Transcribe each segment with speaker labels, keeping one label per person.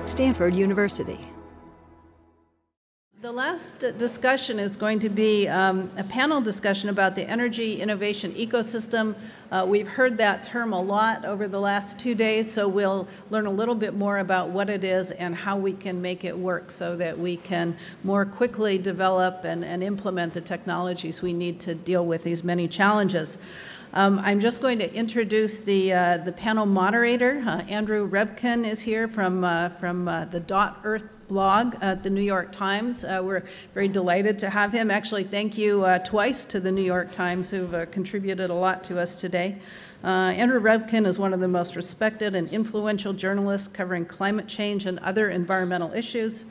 Speaker 1: Stanford University.
Speaker 2: The last discussion is going to be a panel discussion about the energy innovation ecosystem. We've heard that term a lot over the last 2 days, so we'll learn a little bit more about what it is and how we can make it work so that we can more quickly develop and implement the technologies we need to deal with these many challenges. I'm just going to introduce the panel moderator. Andrew Revkin is here from the .Earth blog at the New York Times. We're very delighted to have him. Actually, thank you twice to the New York Times, who've contributed a lot to us today. Andrew Revkin is one of the most respected and influential journalists covering climate change and other environmental issues.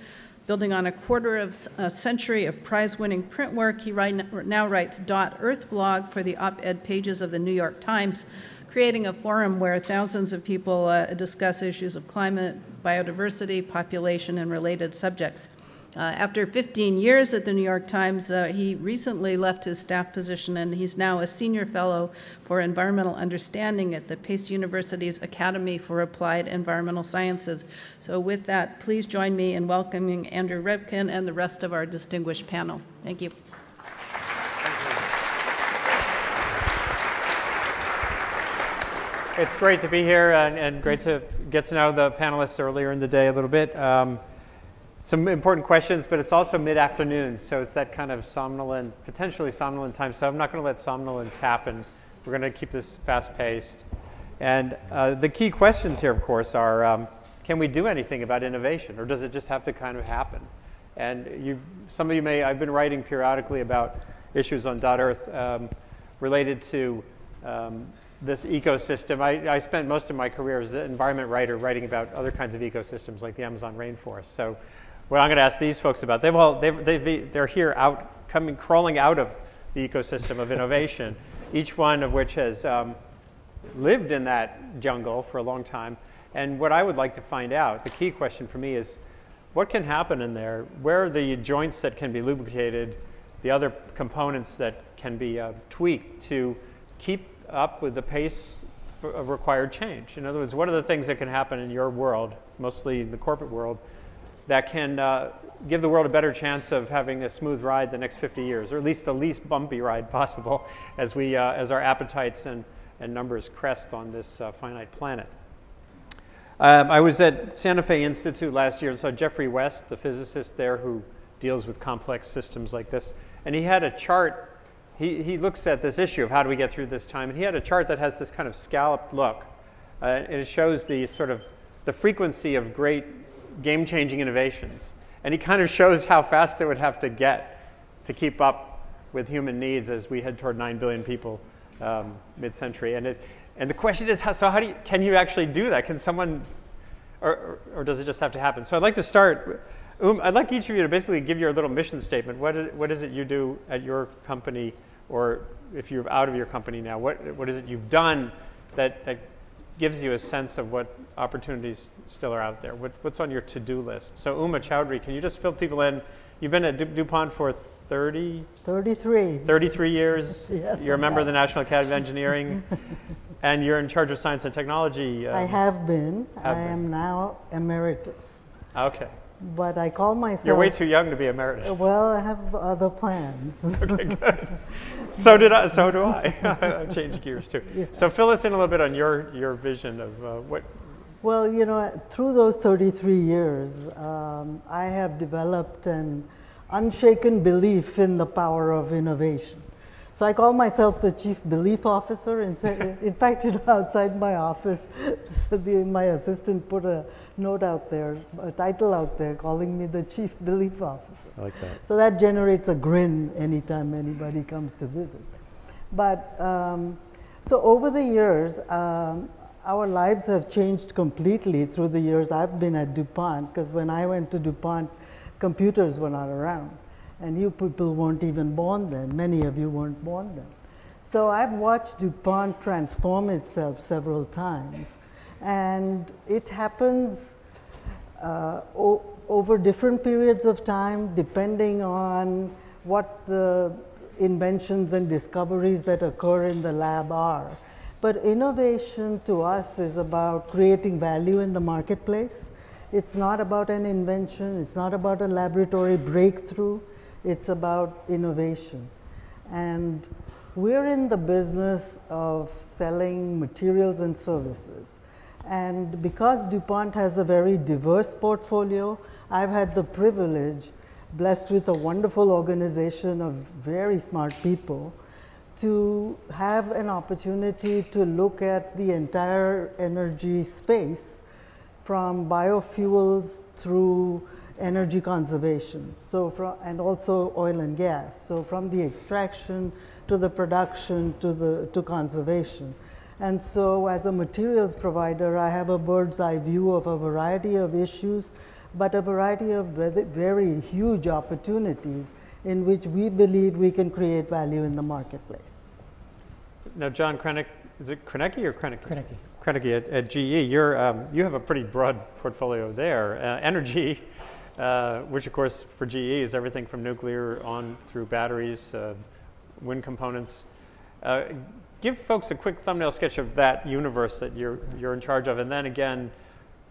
Speaker 2: Building on a quarter of a century of prize-winning print work, he now writes .Earth blog for the op-ed pages of the New York Times, creating a forum where thousands of people discuss issues of climate, biodiversity, population, and related subjects. After 15 years at the New York Times, he recently left his staff position, and he's now a senior fellow for environmental understanding at the Pace University's Academy for Applied Environmental Sciences. So with that, please join me in welcoming Andrew Revkin and the rest of our distinguished panel. Thank you.
Speaker 3: It's great to be here and great to get to know the panelists earlier in the day a little bit. Some important questions, but it's also mid-afternoon, so it's that kind of somnolent, potentially somnolent time. So I'm not going to let somnolence happen. We're going to keep this fast-paced. And the key questions here, of course, are can we do anything about innovation, or does it just have to kind of happen? And some of you may, I've been writing periodically about issues on .Earth related to this ecosystem. I spent most of my career as an environment writer writing about other kinds of ecosystems like the Amazon rainforest. So what I'm going to ask these folks about, they're here crawling out of the ecosystem of innovation, each one of which has lived in that jungle for a long time. And what I would like to find out, the key question for me is, what can happen in there? Where are the joints that can be lubricated, the other components that can be tweaked to keep up with the pace of required change? In other words, what are the things that can happen in your world, mostly the corporate world, that can give the world a better chance of having a smooth ride the next 50 years, or at least the least bumpy ride possible as our appetites and numbers crest on this finite planet. I was at Santa Fe Institute last year and saw Jeffrey West, the physicist there who deals with complex systems like this, and he had a chart. He looks at this issue of how do we get through this time, and he had a chart that has this kind of scalloped look, and it shows the frequency of great game-changing innovations. And he kind of shows how fast it would have to get to keep up with human needs as we head toward 9 billion people mid-century. And the question is, can you actually do that? Can someone, or does it just have to happen? So I'd like to start. I'd like each of you to basically give your little mission statement. What is it you do at your company, or if you're out of your company now, what is it you've done that gives you a sense of what opportunities still are out there? What's on your to-do list? So Uma Chowdhry, can you just fill people in? You've been at DuPont for 33 years.
Speaker 4: Yes,
Speaker 3: you're a member of the National Academy of Engineering, and you're in charge of science and technology.
Speaker 4: I have been. I am now emeritus.
Speaker 3: Okay.
Speaker 4: But I call myself...
Speaker 3: You're way too young to be emeritus.
Speaker 4: Well, I have other plans.
Speaker 3: Okay, good. So do I. I've changed gears too. Yeah. So fill us in a little bit on your vision of what...
Speaker 4: Well, you know, through those 33 years, I have developed an unshaken belief in the power of innovation. So I call myself the Chief Belief Officer. In fact, you know, outside my office, my assistant put a note out there, a title out there, calling me the Chief Belief Officer.
Speaker 3: I like that.
Speaker 4: So that generates a grin anytime anybody comes to visit. But so over the years, our lives have changed completely through the years I've been at DuPont, because when I went to DuPont, computers were not around. And you people weren't even born then. Many of you weren't born then. So I've watched DuPont transform itself several times. And it happens over different periods of time, depending on what the inventions and discoveries that occur in the lab are. But innovation to us is about creating value in the marketplace. It's not about an invention, it's not about a laboratory breakthrough, it's about innovation. And we're in the business of selling materials and services. And because DuPont has a very diverse portfolio, I've had the privilege, blessed with a wonderful organization of very smart people, to have an opportunity to look at the entire energy space from biofuels through energy conservation, and also oil and gas. So from the extraction to the production to conservation. And so as a materials provider, I have a bird's eye view of a variety of issues, but a variety of very huge opportunities in which we believe we can create value in the marketplace.
Speaker 3: Now, John Krenek, is it Krenicki or Krenicki?
Speaker 1: Krenicki.
Speaker 3: Krenicki at GE, you have a pretty broad portfolio there. Energy, which of course for GE is everything from nuclear on through batteries, wind components. Give folks a quick thumbnail sketch of that universe that you're in charge of, and then again,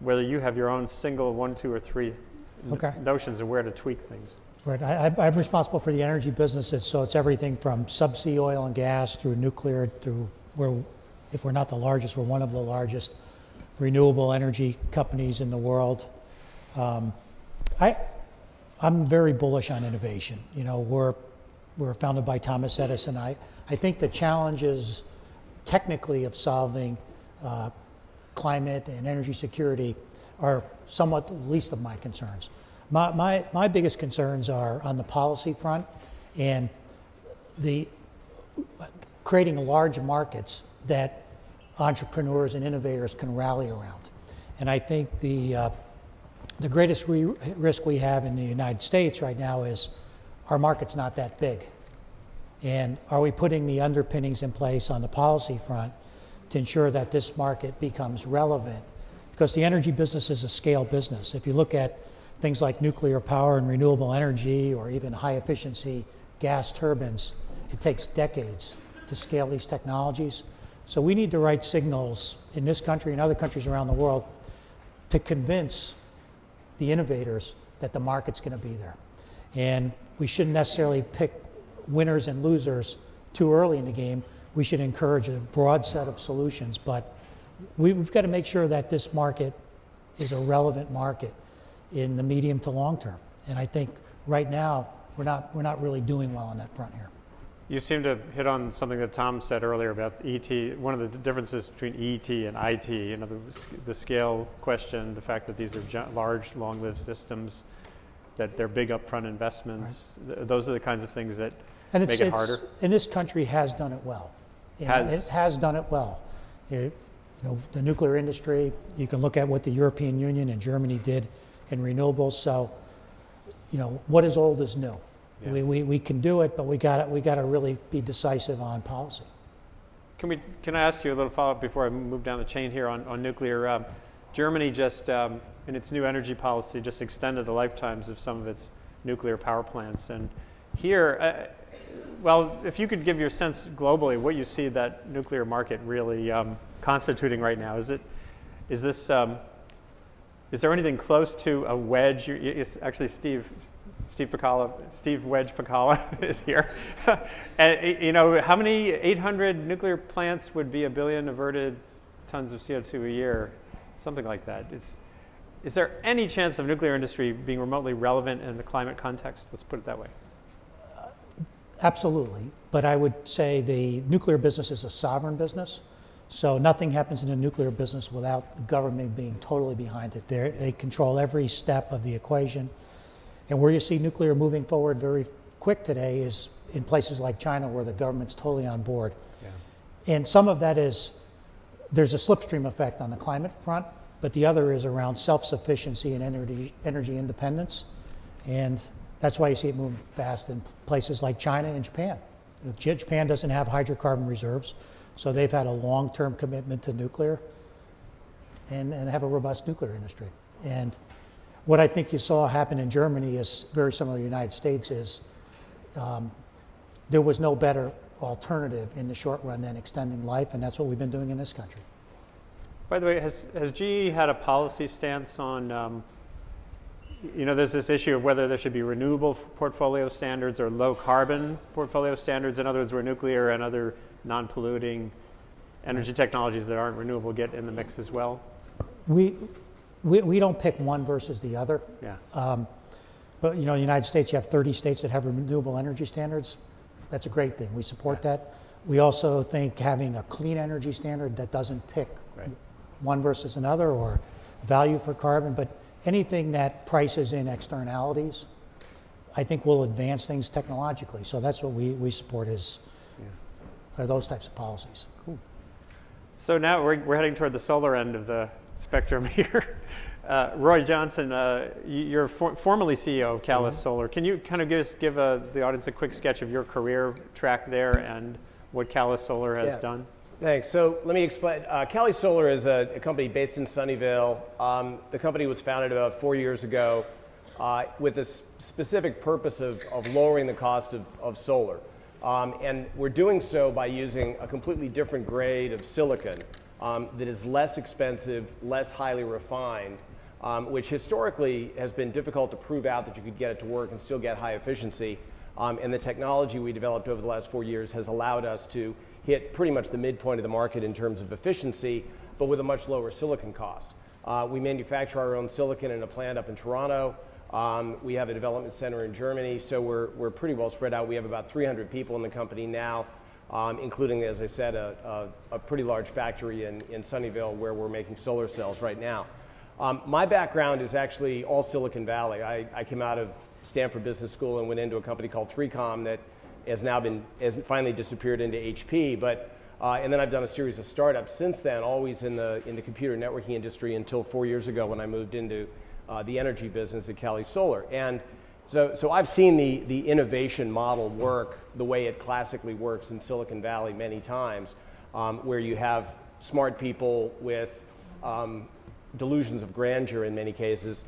Speaker 3: whether you have your own single 1, 2, or 3 notions of where to tweak things.
Speaker 1: Right, I'm responsible for the energy businesses, so it's everything from subsea oil and gas through nuclear through if we're not the largest, we're one of the largest renewable energy companies in the world. I'm very bullish on innovation. You know, we're founded by Thomas Edison. I think the challenges technically of solving climate and energy security are somewhat the least of my concerns. My biggest concerns are on the policy front and creating large markets that entrepreneurs and innovators can rally around. And I think the greatest risk we have in the United States right now is our market's not that big. And are we putting the underpinnings in place on the policy front to ensure that this market becomes relevant? Because the energy business is a scale business. If you look at things like nuclear power and renewable energy, or even high efficiency gas turbines, it takes decades to scale these technologies. So we need to write signals in this country and other countries around the world to convince the innovators that the market's going to be there. And we shouldn't necessarily pick winners and losers too early in the game. We should encourage a broad set of solutions, but we've got to make sure that this market is a relevant market in the medium to long term. And I think right now we're not really doing well on that front here.
Speaker 3: You seem to hit on something that Tom said earlier about ET, one of the differences between ET and IT, you know, the scale question, the fact that these are large, long-lived systems, that they're big upfront investments. Right. Those are the kinds of things that make it harder.
Speaker 1: And this country has done it well. It has done it well. You know, the nuclear industry, you can look at what the European Union and Germany did in renewables. So, you know, what is old is new. Yeah. We can do it, but we got to really be decisive on policy.
Speaker 3: Can I ask you a little follow-up before I move down the chain here on nuclear? Germany just, in its new energy policy, just extended the lifetimes of some of its nuclear power plants. And here, well, if you could give your sense globally, what you see that nuclear market really constituting right now, is there anything close to a wedge? It's actually Steve Wedge Pacala is here. And, you know, how many 800 nuclear plants would be 1 billion averted tons of CO2 a year? Something like that. Is there any chance of nuclear industry being remotely relevant in the climate context? Let's put it that way.
Speaker 1: Absolutely. But I would say the nuclear business is a sovereign business. So nothing happens in the nuclear business without the government being totally behind it. They control every step of the equation. And where you see nuclear moving forward very quick today is in places like China, where the government's totally on board. Yeah. And some of that is, there's a slipstream effect on the climate front, but the other is around self-sufficiency and energy independence. And that's why you see it move fast in places like China and Japan. Japan doesn't have hydrocarbon reserves, so they've had a long-term commitment to nuclear and have a robust nuclear industry. And what I think you saw happen in Germany is very similar to the United States, is there was no better alternative in the short run than extending life, and that's what we've been doing in this country.
Speaker 3: By the way, has GE had a policy stance on you know, there's this issue of whether there should be renewable portfolio standards or low carbon portfolio standards. In other words, where nuclear and other non-polluting energy technologies that aren't renewable get in the mix as well.
Speaker 1: We don't pick one versus the other.
Speaker 3: Yeah.
Speaker 1: But, you know, in the United States, you have 30 states that have renewable energy standards. That's a great thing. We support that. We also think having a clean energy standard that doesn't pick one versus another or value for carbon, but anything that prices in externalities, I think will advance things technologically. So that's what we support are those types of policies.
Speaker 3: Cool. So now we're heading toward the solar end of the spectrum here. Roy Johnson, you're formerly CEO of Calisolar. Can you kind of give the audience a quick sketch of your career track there and what Calisolar has done?
Speaker 5: Thanks. So let me explain. Calisolar is a company based in Sunnyvale. The company was founded about 4 years ago with a specific purpose of lowering the cost of solar. And we're doing so by using a completely different grade of silicon that is less expensive, less highly refined, which historically has been difficult to prove out that you could get it to work and still get high efficiency. And the technology we developed over the last 4 years has allowed us to hit pretty much the midpoint of the market in terms of efficiency, but with a much lower silicon cost. We manufacture our own silicon in a plant up in Toronto. We have a development center in Germany, so we're pretty well spread out. We have about 300 people in the company now, including, as I said, a pretty large factory in Sunnyvale where we're making solar cells right now. My background is actually all Silicon Valley. I came out of Stanford Business School and went into a company called 3Com that has finally disappeared into HP. And then I've done a series of startups since then, always in the computer networking industry until 4 years ago when I moved into the energy business at Calisolar. And so I've seen the innovation model work the way it classically works in Silicon Valley many times, where you have smart people with delusions of grandeur in many cases,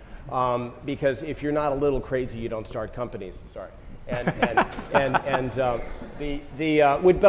Speaker 5: because if you're not a little crazy, you don't start companies. Sorry. But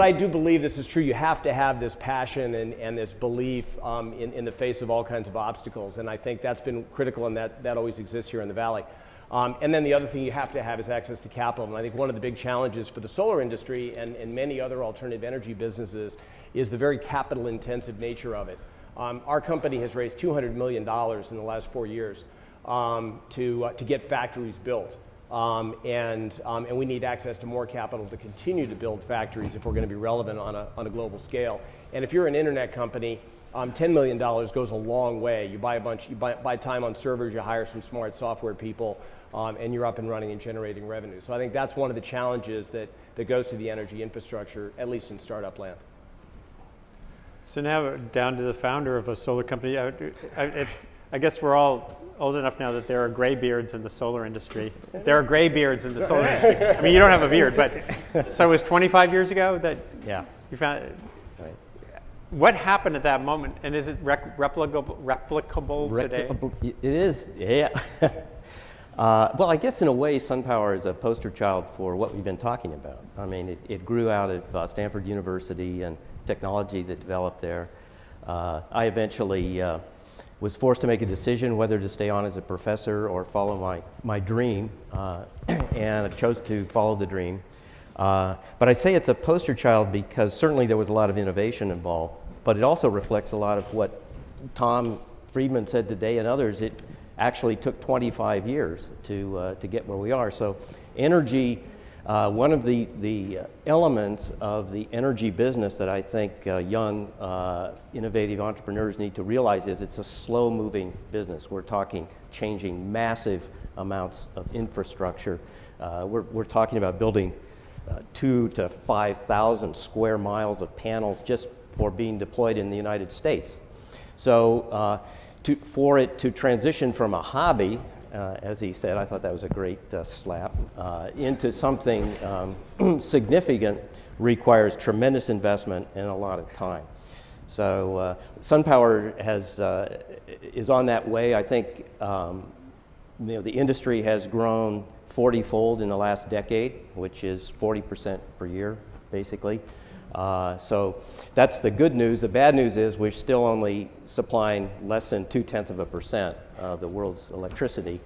Speaker 5: I do believe this is true. You have to have this passion and this belief in the face of all kinds of obstacles, and I think that's been critical, and that always exists here in the Valley. And then the other thing you have to have is access to capital, and I think one of the big challenges for the solar industry and many other alternative energy businesses is the very capital-intensive nature of it. Our company has raised $200 million in the last 4 years to get factories built. And we need access to more capital to continue to build factories if we're going to be relevant on a global scale. And if you're an internet company, $10 million goes a long way. You buy time on servers, you hire some smart software people, and you're up and running and generating revenue. So I think that's one of the challenges that goes to the energy infrastructure, at least in startup land.
Speaker 3: So now down to the founder of a solar company. I guess we're all old enough now that there are gray beards in the solar industry. There are gray beards in the solar industry. I mean, you don't have a beard, but so it was 25 years ago that you found it.
Speaker 6: Right.
Speaker 3: What happened at that moment, and is it replicable today?
Speaker 6: It is, yeah. Well, I guess in a way, SunPower is a poster child for what we've been talking about. I mean, it grew out of Stanford University and technology that developed there. I eventually was forced to make a decision whether to stay on as a professor or follow my dream, and I chose to follow the dream. But I say it's a poster child because certainly there was a lot of innovation involved, but it also reflects a lot of what Tom Friedman said today and others. It actually took 25 years to get where we are. So energy, one of the elements of the energy business that I think young, innovative entrepreneurs need to realize is it's a slow-moving business. We're talking changing massive amounts of infrastructure. We're talking about building 2,000 to 5,000 square miles of panels just for being deployed in the United States. So for it to transition from a hobby, as he said, I thought that was a great slap, into something significant requires tremendous investment and a lot of time. So SunPower is on that way. I think the industry has grown 40-fold in the last decade, which is 40% per year, basically. So that's the good news. The bad news is we're still only supplying less than 0.2% of the world's electricity.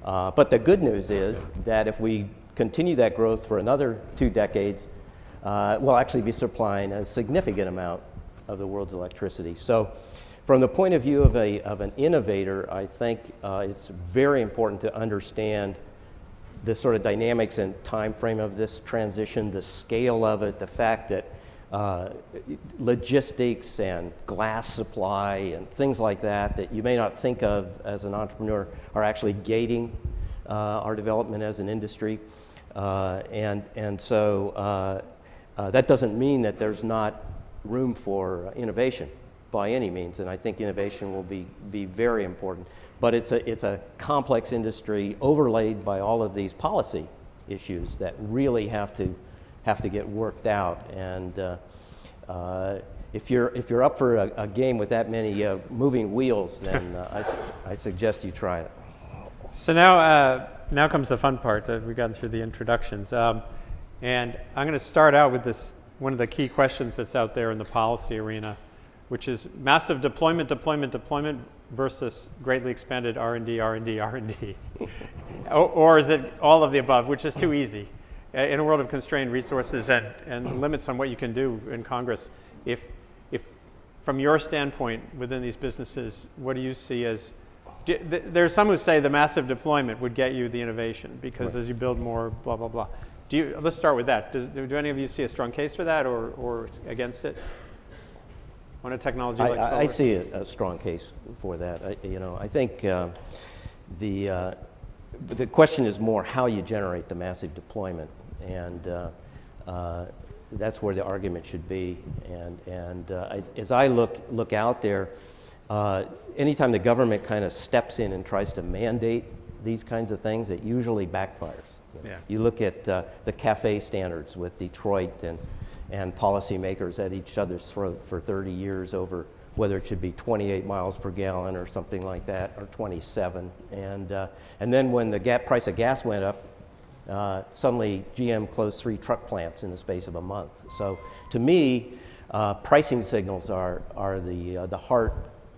Speaker 6: But the good news is that if we continue that growth for another 2 decades, we'll actually be supplying a significant amount of the world's electricity. So from the point of view of an innovator, I think it's very important to understand the sort of dynamics and time frame of this transition, the scale of it, the fact that logistics and glass supply and things like that you may not think of as an entrepreneur are actually gating our development as an industry. And so that doesn't mean that there's not room for innovation by any means, and I think innovation will be very important. But it's a complex industry overlaid by all of these policy issues that really have to get worked out. And if you're up for a game with that many moving wheels, then I suggest you try it.
Speaker 3: So now comes the fun part. We've gotten through the introductions, and I'm going to start out with this one of the key questions that's out there in the policy arena, which is massive deployment versus greatly expanded R&D. Or is it all of the above, which is too easy? In a world of constrained resources and limits on what you can do in Congress, if from your standpoint within these businesses, what do you see as, there's some who say the massive deployment would get you the innovation because as you build more, blah, blah, blah. Let's start with that. Do any of you see a strong case for that or against it? On a technology like solar?
Speaker 6: I see a strong case for that. I think the question is more how you generate the massive deployment, and that's where the argument should be. And as I look out there, anytime the government kind of steps in and tries to mandate these kinds of things, it usually backfires.
Speaker 3: Yeah.
Speaker 6: You look at the CAFE standards with Detroit and policymakers at each other's throat for 30 years over whether it should be 28 miles per gallon or something like that, or 27. And then when the price of gas went up, suddenly GM closed 3 truck plants in the space of a month. So to me, pricing signals are the heart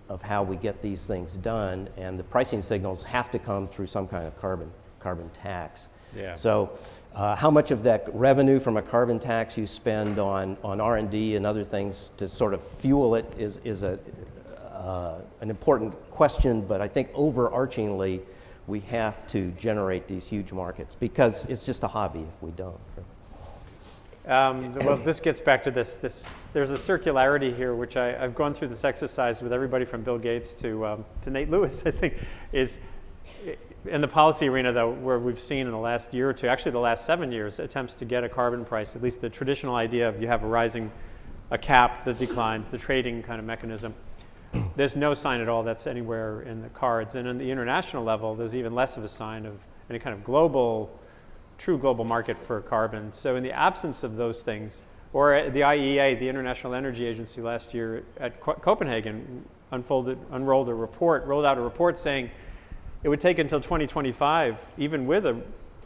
Speaker 6: of how we get these things done, and the pricing signals have to come through some kind of carbon tax.
Speaker 3: Yeah.
Speaker 6: So how much of that revenue from a carbon tax you spend on R&D and other things to sort of fuel it is an important question, but I think overarchingly we have to generate these huge markets because it's just a hobby if we don't.
Speaker 3: Well, this gets back to this. There's a circularity here, which I've gone through this exercise with everybody from Bill Gates to Nate Lewis, I think, is in the policy arena, though, where we've seen in the last year or two, actually the last 7 years, attempts to get a carbon price, at least the traditional idea of you have a cap that declines, the trading kind of mechanism. There's no sign at all that's anywhere in the cards. And on the international level, there's even less of a sign of any kind of true global market for carbon. So in the absence of those things, or the IEA, the International Energy Agency, last year at Copenhagen rolled out a report saying it would take until 2025, even with a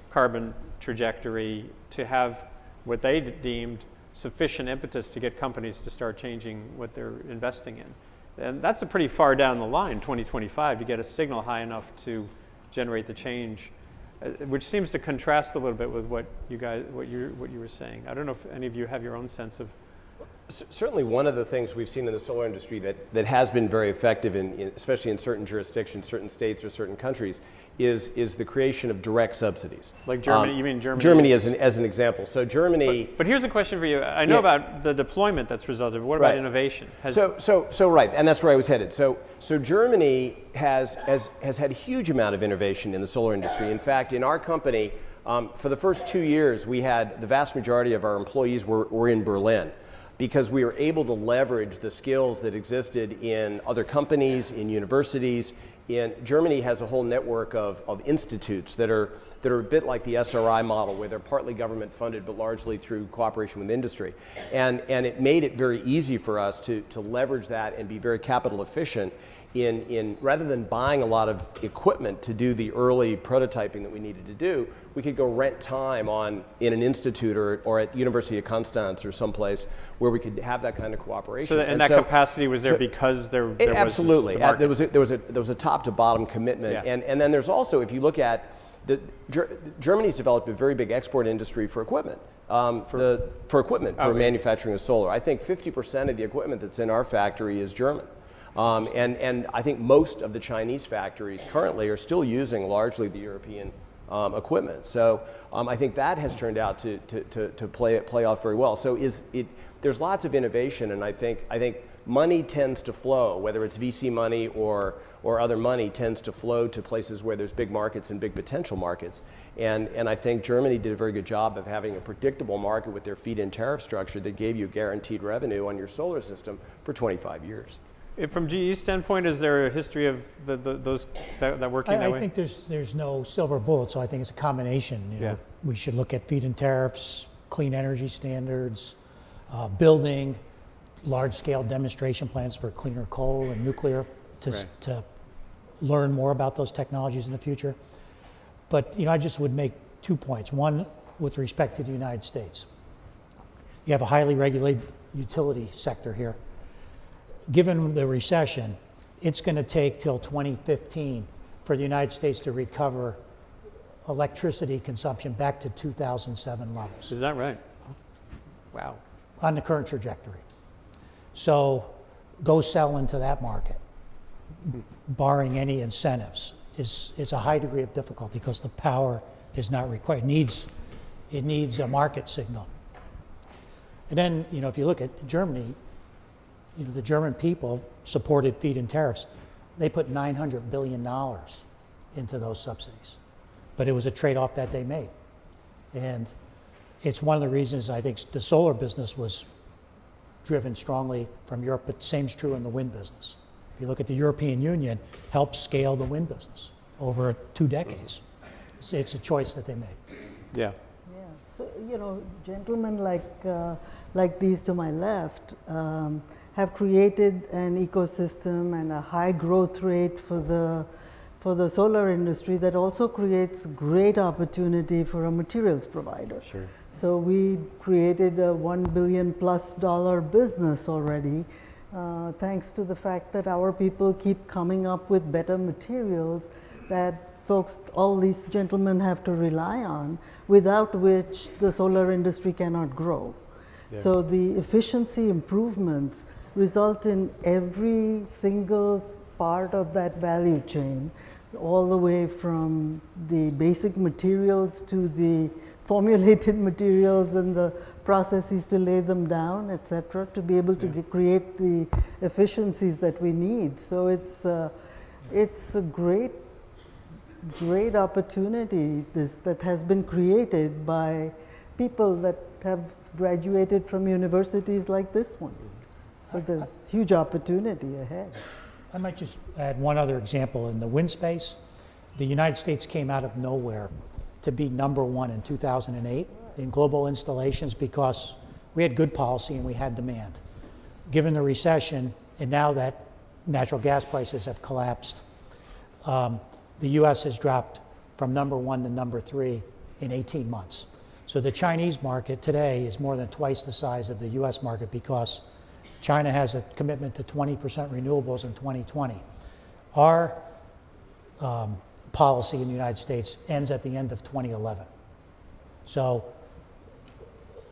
Speaker 3: carbon trajectory, to have what they deemed sufficient impetus to get companies to start changing what they're investing in. And that's a pretty far down the line, 2025, to get a signal high enough to generate the change, which seems to contrast a little bit with what you were saying. I don't know if any of you have your own sense of.
Speaker 5: Certainly one of the things we've seen in the solar industry that has been very effective, especially in certain jurisdictions, certain states or certain countries, is the creation of direct subsidies.
Speaker 3: Like Germany, you mean Germany?
Speaker 5: Germany as an example. So Germany.
Speaker 3: But here's a question for you. I know about the deployment that's resulted, but what about innovation?
Speaker 5: So right, and that's where I was headed. So Germany has had a huge amount of innovation in the solar industry. In fact, in our company, for the first 2 years, we had the vast majority of our employees were in Berlin, because we were able to leverage the skills that existed in other companies, in universities. Germany has a whole network of institutes that are a bit like the SRI model, where they're partly government funded but largely through cooperation with industry. And it made it very easy for us to leverage that and be very capital efficient in rather than buying a lot of equipment to do the early prototyping that we needed to do, we could go rent time in an institute or at University of Constance or someplace where we could have that kind of cooperation.
Speaker 3: So that capacity was there because there was
Speaker 5: absolutely.
Speaker 3: there
Speaker 5: was a top top to bottom commitment.
Speaker 3: Yeah.
Speaker 5: And then there's also, if you look at, Germany's developed a very big export industry for equipment. For manufacturing of solar. I think 50% of the equipment that's in our factory is German. And I think most of the Chinese factories currently are still using largely the European equipment. So I think that has turned out to play off very well. So there's lots of innovation, and I think money tends to flow, whether it's VC money or other money tends to flow to places where there's big markets and big potential markets. And I think Germany did a very good job of having a predictable market with their feed-in tariff structure that gave you guaranteed revenue on your solar system for 25 years.
Speaker 3: From GE's standpoint, is there a history of those that working that way?
Speaker 1: I think there's no silver bullet, so I think it's a combination. You know, we should look at feed-in tariffs, clean energy standards, building large-scale demonstration plants for cleaner coal and nuclear to learn more about those technologies in the future. But I just would make 2 points. One, with respect to the United States. You have a highly regulated utility sector here. Given the recession, it's going to take till 2015 for the United States to recover electricity consumption back to 2007 levels.
Speaker 3: Is that right? Wow.
Speaker 1: On the current trajectory. So go sell into that market, barring any incentives. Is a high degree of difficulty because the power is not required. It needs a market signal. And then, if you look at Germany, the German people supported feed-in tariffs. They put $900 billion into those subsidies. But it was a trade-off that they made. And it's one of the reasons I think the solar business was driven strongly from Europe, but the same's true in the wind business. If you look at the European Union, helped scale the wind business over 2 decades. It's a choice that they made.
Speaker 3: Yeah.
Speaker 4: Yeah. So, gentlemen like these to my left have created an ecosystem and a high growth rate for the solar industry that also creates great opportunity for a materials provider.
Speaker 3: Sure.
Speaker 4: So we've created a $1 billion+ business already, thanks to the fact that our people keep coming up with better materials that all these gentlemen have to rely on, without which the solar industry cannot grow. Yeah. So the efficiency improvements result in every single part of that value chain, all the way from the basic materials to the formulated materials and the processes to lay them down, etc., to be able to create the efficiencies that we need. So it's a great opportunity that has been created by people that have graduated from universities like this one. So there's huge opportunity ahead.
Speaker 1: I might just add one other example. In the wind space, the United States came out of nowhere to be #1 in 2008 in global installations because we had good policy and we had demand. Given the recession, and now that natural gas prices have collapsed, the US has dropped from #1 to #3 in 18 months. So the Chinese market today is more than twice the size of the US market because China has a commitment to 20% renewables in 2020. Our policy in the United States ends at the end of 2011. So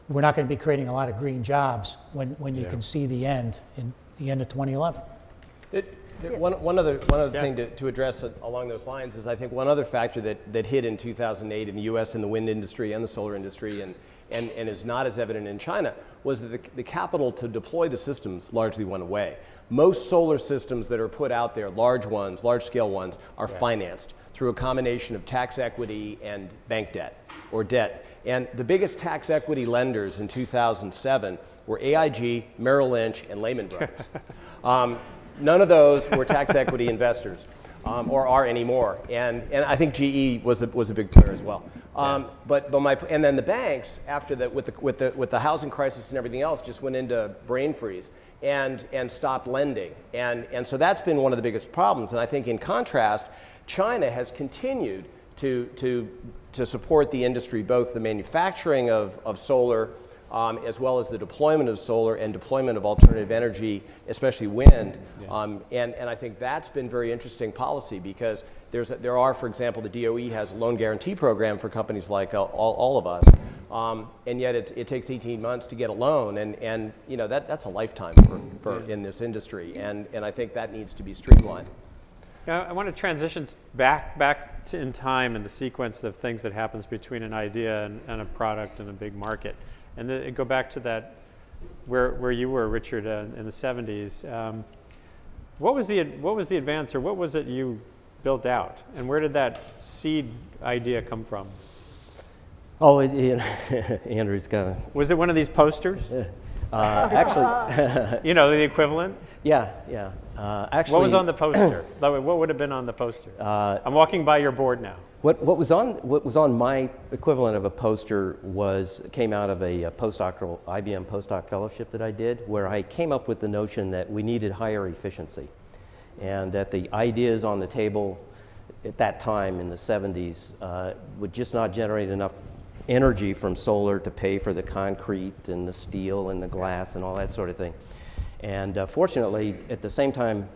Speaker 1: we're not going to be creating a lot of green jobs when you can see the end in the end of 2011.
Speaker 5: One other thing to address along those lines is I think one other factor that hit in 2008 in the US in the wind industry and the solar industry and is not as evident in China was that the capital to deploy the systems largely went away. Most solar systems that are put out there, large-scale ones, are financed through a combination of tax equity and bank debt or debt. And the biggest tax equity lenders in 2007 were AIG, Merrill Lynch, and Lehman Brothers. None of those were tax equity investors, or are anymore. And I think GE was a big player as well. And then the banks, after that, with the housing crisis and everything else, just went into brain freeze and stopped lending. And so that's been one of the biggest problems. And I think in contrast, China has continued to support the industry, both the manufacturing of solar as well as the deployment of solar and deployment of alternative energy, especially wind. And I think that's been very interesting policy because there are, for example, the DOE has a loan guarantee program for companies like all of us. And yet it takes 18 months to get a loan, and you know, that's a lifetime for in this industry, and I think that needs to be streamlined.
Speaker 3: Yeah, I want to transition back in time in the sequence of things that happens between an idea and a product and a big market. And then go back to that where you were, Richard, in the 70s. What was the advance, or what was it you built out, and where did that seed idea come from?
Speaker 6: Oh, Andrew's got a...
Speaker 3: Was it one of these posters?
Speaker 6: Actually...
Speaker 3: You know, the equivalent?
Speaker 6: Yeah, yeah. Actually...
Speaker 3: What was on the poster? What would have been on the poster? I'm walking by your board now.
Speaker 6: What was on my equivalent of a poster came out of a postdoctoral IBM postdoc fellowship that I did, where I came up with the notion that we needed higher efficiency, and that the ideas on the table at that time in the 70s would just not generate enough energy from solar to pay for the concrete and the steel and the glass and all that sort of thing. And fortunately, at the same time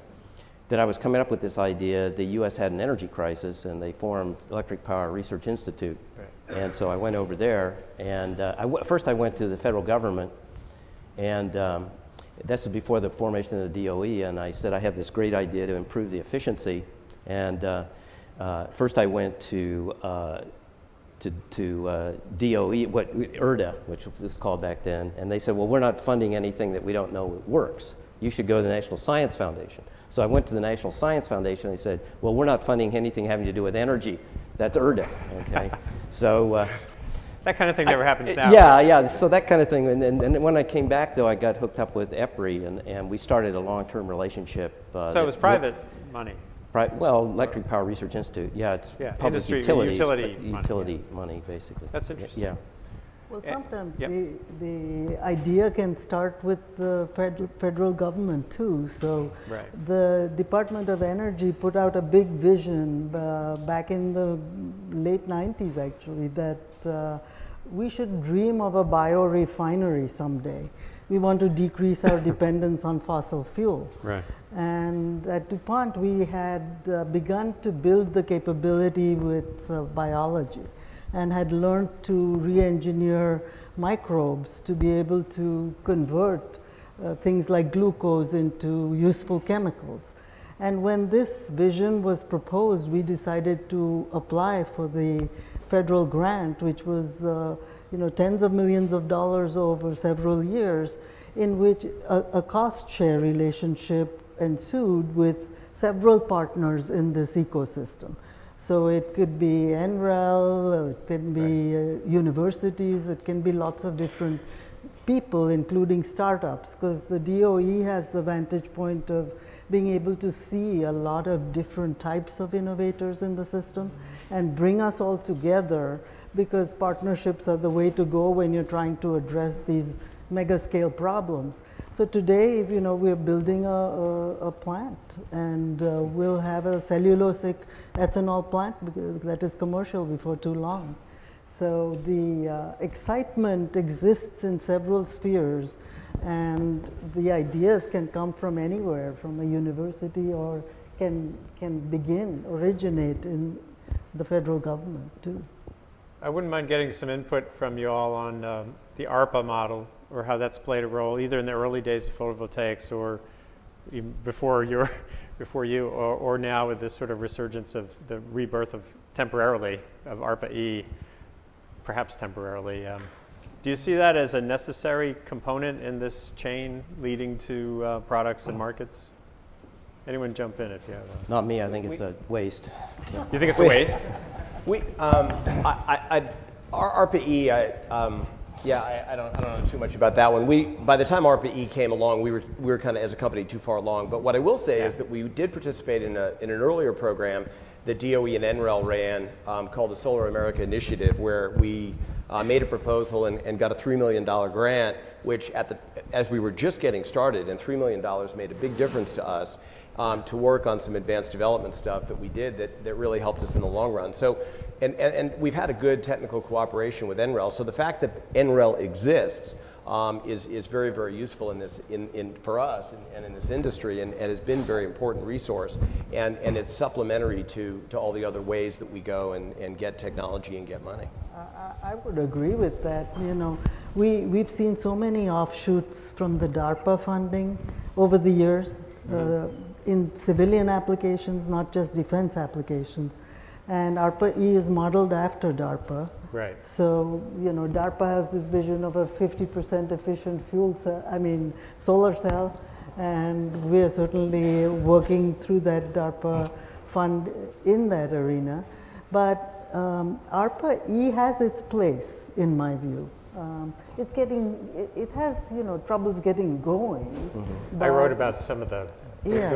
Speaker 6: that I was coming up with this idea, the US had an energy crisis, and they formed Electric Power Research Institute. Right. And so I went over there, and first I went to the federal government, and this was before the formation of the DOE, and I said I have this great idea to improve the efficiency. And first I went to DOE, ERDA, which was called back then, and they said, well, we're not funding anything that we don't know works. You should go to the National Science Foundation. So I went to the National Science Foundation, and they said, well, we're not funding anything having to do with energy. That's ERDA, okay? So...
Speaker 3: that kind of thing never happens now.
Speaker 6: Yeah, yeah, so that kind of thing. And when I came back, though, I got hooked up with EPRI, and we started a long-term relationship.
Speaker 3: So it was private money?
Speaker 6: Well, Electric Power Research Institute, yeah, it's public utility money, basically.
Speaker 3: That's interesting.
Speaker 6: Yeah.
Speaker 4: Well, sometimes the idea can start with the federal government too. So the Department of Energy put out a big vision back in the late 90s, actually, that we should dream of a biorefinery someday. We want to decrease our dependence on fossil fuel. Right. And at DuPont, we had begun to build the capability with biology, and had learned to re-engineer microbes to be able to convert things like glucose into useful chemicals. And when this vision was proposed, we decided to apply for the federal grant, which was tens of millions of dollars over several years, in which a cost share relationship ensued with several partners in this ecosystem. So it could be NREL, it can be universities, it can be lots of different people, including startups, because the DOE has the vantage point of being able to see a lot of different types of innovators in the system and bring us all together, because partnerships are the way to go when you're trying to address these mega scale problems. So today, we're building a plant, and we'll have a cellulosic ethanol plant that is commercial before too long. So the excitement exists in several spheres, and the ideas can come from anywhere, from a university, or can originate in the federal government too.
Speaker 3: I wouldn't mind getting some input from you all on the ARPA model, or how that's played a role, either in the early days of photovoltaics, or even before you, or now with this sort of resurgence of the rebirth of temporarily of ARPAE, perhaps temporarily. Do you see that as a necessary component in this chain leading to products and markets? Anyone jump in if you have a...
Speaker 6: Not me, I think it's a waste.
Speaker 3: You think it's a waste?
Speaker 5: Our ARPAE, I don't know too much about that one. By the time ARPAE came along, we were kind of, as a company, too far along. But what I will say is that we did participate in an earlier program that DOE and NREL ran called the Solar America Initiative, where we made a proposal and got a $3 million grant, which as we were just getting started, and $3 million made a big difference to us, to work on some advanced development stuff that we did that really helped us in the long run. So, and we've had a good technical cooperation with NREL. So the fact that NREL exists is very, very useful in this, for us and in this industry, and has been a very important resource. And it's supplementary to all the other ways that we go and get technology and get money.
Speaker 4: I would agree with that. You know, we've seen so many offshoots from the DARPA funding over the years in civilian applications, not just defense applications. And ARPAE is modeled after DARPA.
Speaker 3: Right.
Speaker 4: So, you know, DARPA has this vision of a 50% efficient fuel cell, solar cell, and we are certainly working through that DARPA fund in that arena. But ARPAE has its place, in my view. It has, you know, troubles getting going.
Speaker 3: I wrote about some of the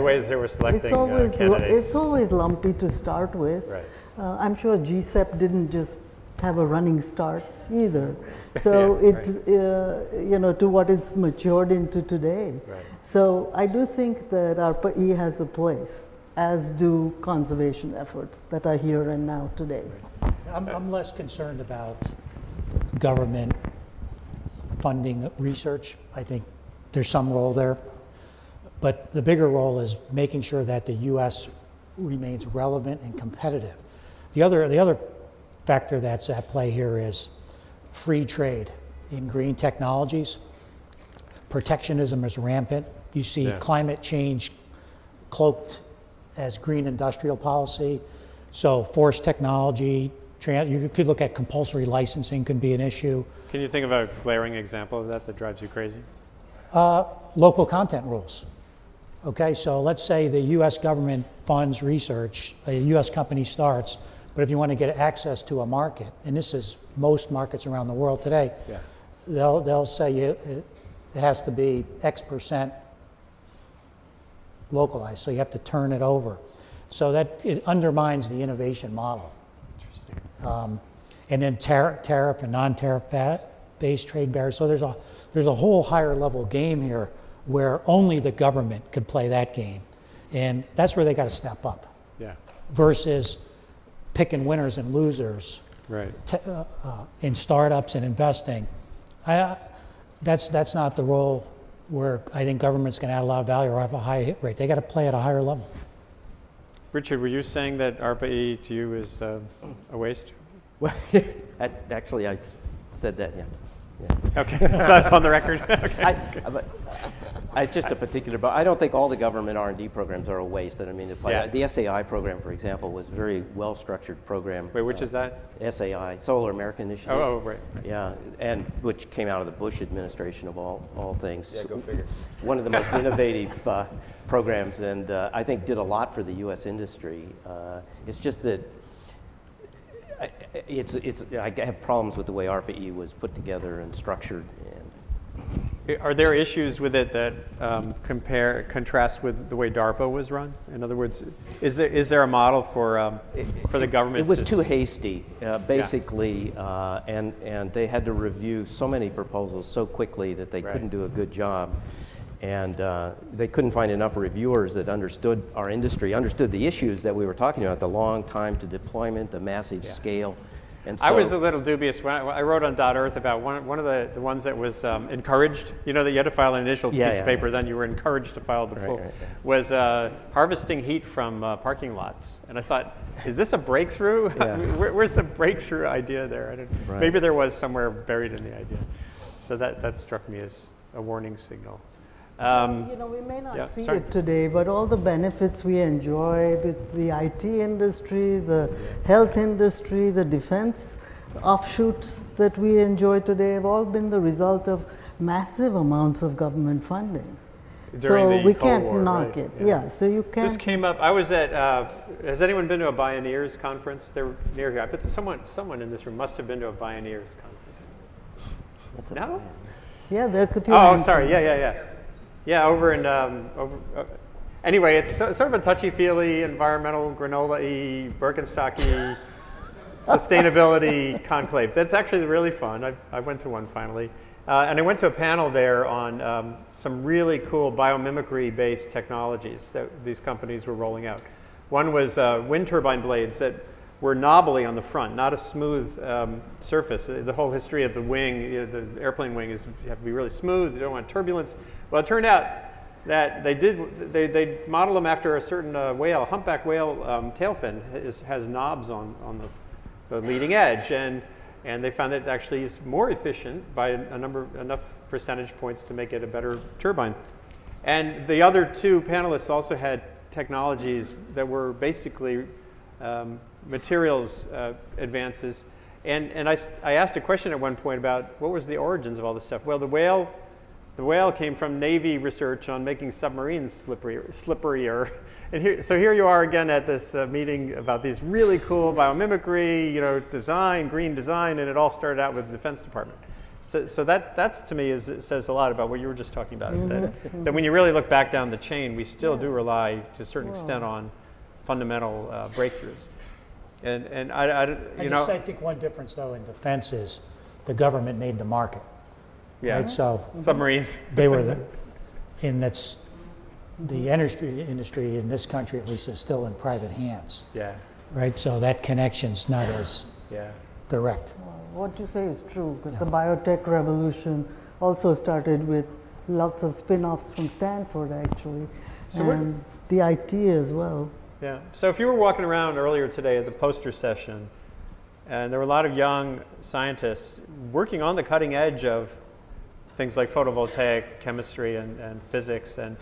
Speaker 3: ways they were selecting candidates.
Speaker 4: It's always lumpy to start with.
Speaker 3: Right.
Speaker 4: I'm sure GCEP didn't just have a running start either. So it's, you know, to what it's matured into today.
Speaker 3: Right.
Speaker 4: So I do think that ARPAE has a place, as do conservation efforts that are here and now today.
Speaker 1: I'm less concerned about government funding research. I think there's some role there. But the bigger role is making sure that the U.S. remains relevant and competitive. The other factor that's at play here is free trade in green technologies. Protectionism is rampant. You see climate change cloaked as green industrial policy. So forced technology, you could look at compulsory licensing could be an issue.
Speaker 3: Can you think of a glaring example of that drives you crazy?
Speaker 1: Local content rules. Okay, so let's say the U.S. government funds research, a U.S. company starts, but if you want to get access to a market, and this is most markets around the world today, they'll say it has to be X% localized, so you have to turn it over. So that it undermines the innovation model.
Speaker 3: Interesting.
Speaker 1: And then tariff and non-tariff based trade barriers. So there's a whole higher level game here where only the government could play that game. And that's where they got to step up.
Speaker 3: Yeah.
Speaker 1: Versus picking winners and losers.
Speaker 3: Right.
Speaker 1: In startups and investing. That's not the role where I think government's going to add a lot of value or have a high hit rate. They got to play at a higher level.
Speaker 3: Richard, were you saying that ARPAE to you is a waste?
Speaker 6: Well, actually, I said that, yeah.
Speaker 3: Okay, so that's on the record. Okay.
Speaker 6: It's just a particular, but I don't think all the government R&D programs are a waste. I mean, the SAI program, for example, was a very well-structured program.
Speaker 3: Wait, which is that?
Speaker 6: SAI, Solar American Initiative.
Speaker 3: Oh, right.
Speaker 6: Yeah, and which came out of the Bush administration of all things.
Speaker 5: Yeah, go figure.
Speaker 6: One of the most innovative programs, and I think did a lot for the U.S. industry. It's just that I have problems with the way ARPAE was put together and structured.
Speaker 3: Are there issues with it that contrast with the way DARPA was run? In other words, is there a model for the government?
Speaker 6: It was too hasty, basically, and they had to review so many proposals so quickly that they couldn't do a good job. And they couldn't find enough reviewers that understood our industry, understood the issues that we were talking about, the long time to deployment, the massive scale. And so,
Speaker 3: I was a little dubious when I wrote on .earth about one of the ones that was encouraged, you know, that you had to file an initial piece of paper, then you were encouraged to file the full, was harvesting heat from parking lots. And I thought, is this a breakthrough?
Speaker 6: Yeah.
Speaker 3: Where's the breakthrough idea there? Maybe there was somewhere buried in the idea. So that struck me as a warning signal.
Speaker 4: You know, we may not see it today, but all the benefits we enjoy with the IT industry, the health industry, the defense offshoots that we enjoy today have all been the result of massive amounts of government funding.
Speaker 3: During
Speaker 4: so we
Speaker 3: Cold
Speaker 4: can't
Speaker 3: War,
Speaker 4: knock it. Yeah, so you can't.
Speaker 3: This came up. I was at. Has anyone been to a Bioneers conference? They're near here. I bet someone in this room must have been to a Bioneers conference. No?
Speaker 4: Yeah, there could be.
Speaker 3: Oh, sorry. Yeah, over in, anyway, it's sort of a touchy-feely, environmental, granola-y, Birkenstock-y, sustainability conclave. That's actually really fun. I went to one finally. And I went to a panel there on some really cool biomimicry-based technologies that these companies were rolling out. One was wind turbine blades that were knobbly on the front, not a smooth surface. The whole history of the wing, the airplane wing, is you have to be really smooth. You don't want turbulence. Well, it turned out that they model them after a certain whale, humpback whale tail fin has knobs on the leading edge, and they found that it actually is more efficient by enough percentage points to make it a better turbine. And the other two panelists also had technologies that were basically materials advances. And I asked a question at one point about what was the origins of all this stuff. Well, the whale came from Navy research on making submarines slipperier. And so here you are again at this meeting about these really cool biomimicry, design, green design, and it all started out with the Defense Department. So that's to me says a lot about what you were just talking about. That when you really look back down the chain, we still do rely to a certain extent on fundamental breakthroughs. And
Speaker 1: I think one difference though in defense is the government made the market.
Speaker 3: Yeah.
Speaker 1: Right? So
Speaker 3: submarines.
Speaker 1: They were the industry in this country at least is still in private hands.
Speaker 3: Yeah.
Speaker 1: Right. So that connection's not as direct.
Speaker 4: What you say is true, because the biotech revolution also started with lots of spin-offs from Stanford, actually, and the IT as well.
Speaker 3: Yeah. So if you were walking around earlier today at the poster session, and there were a lot of young scientists working on the cutting edge of things like photovoltaic chemistry and physics, and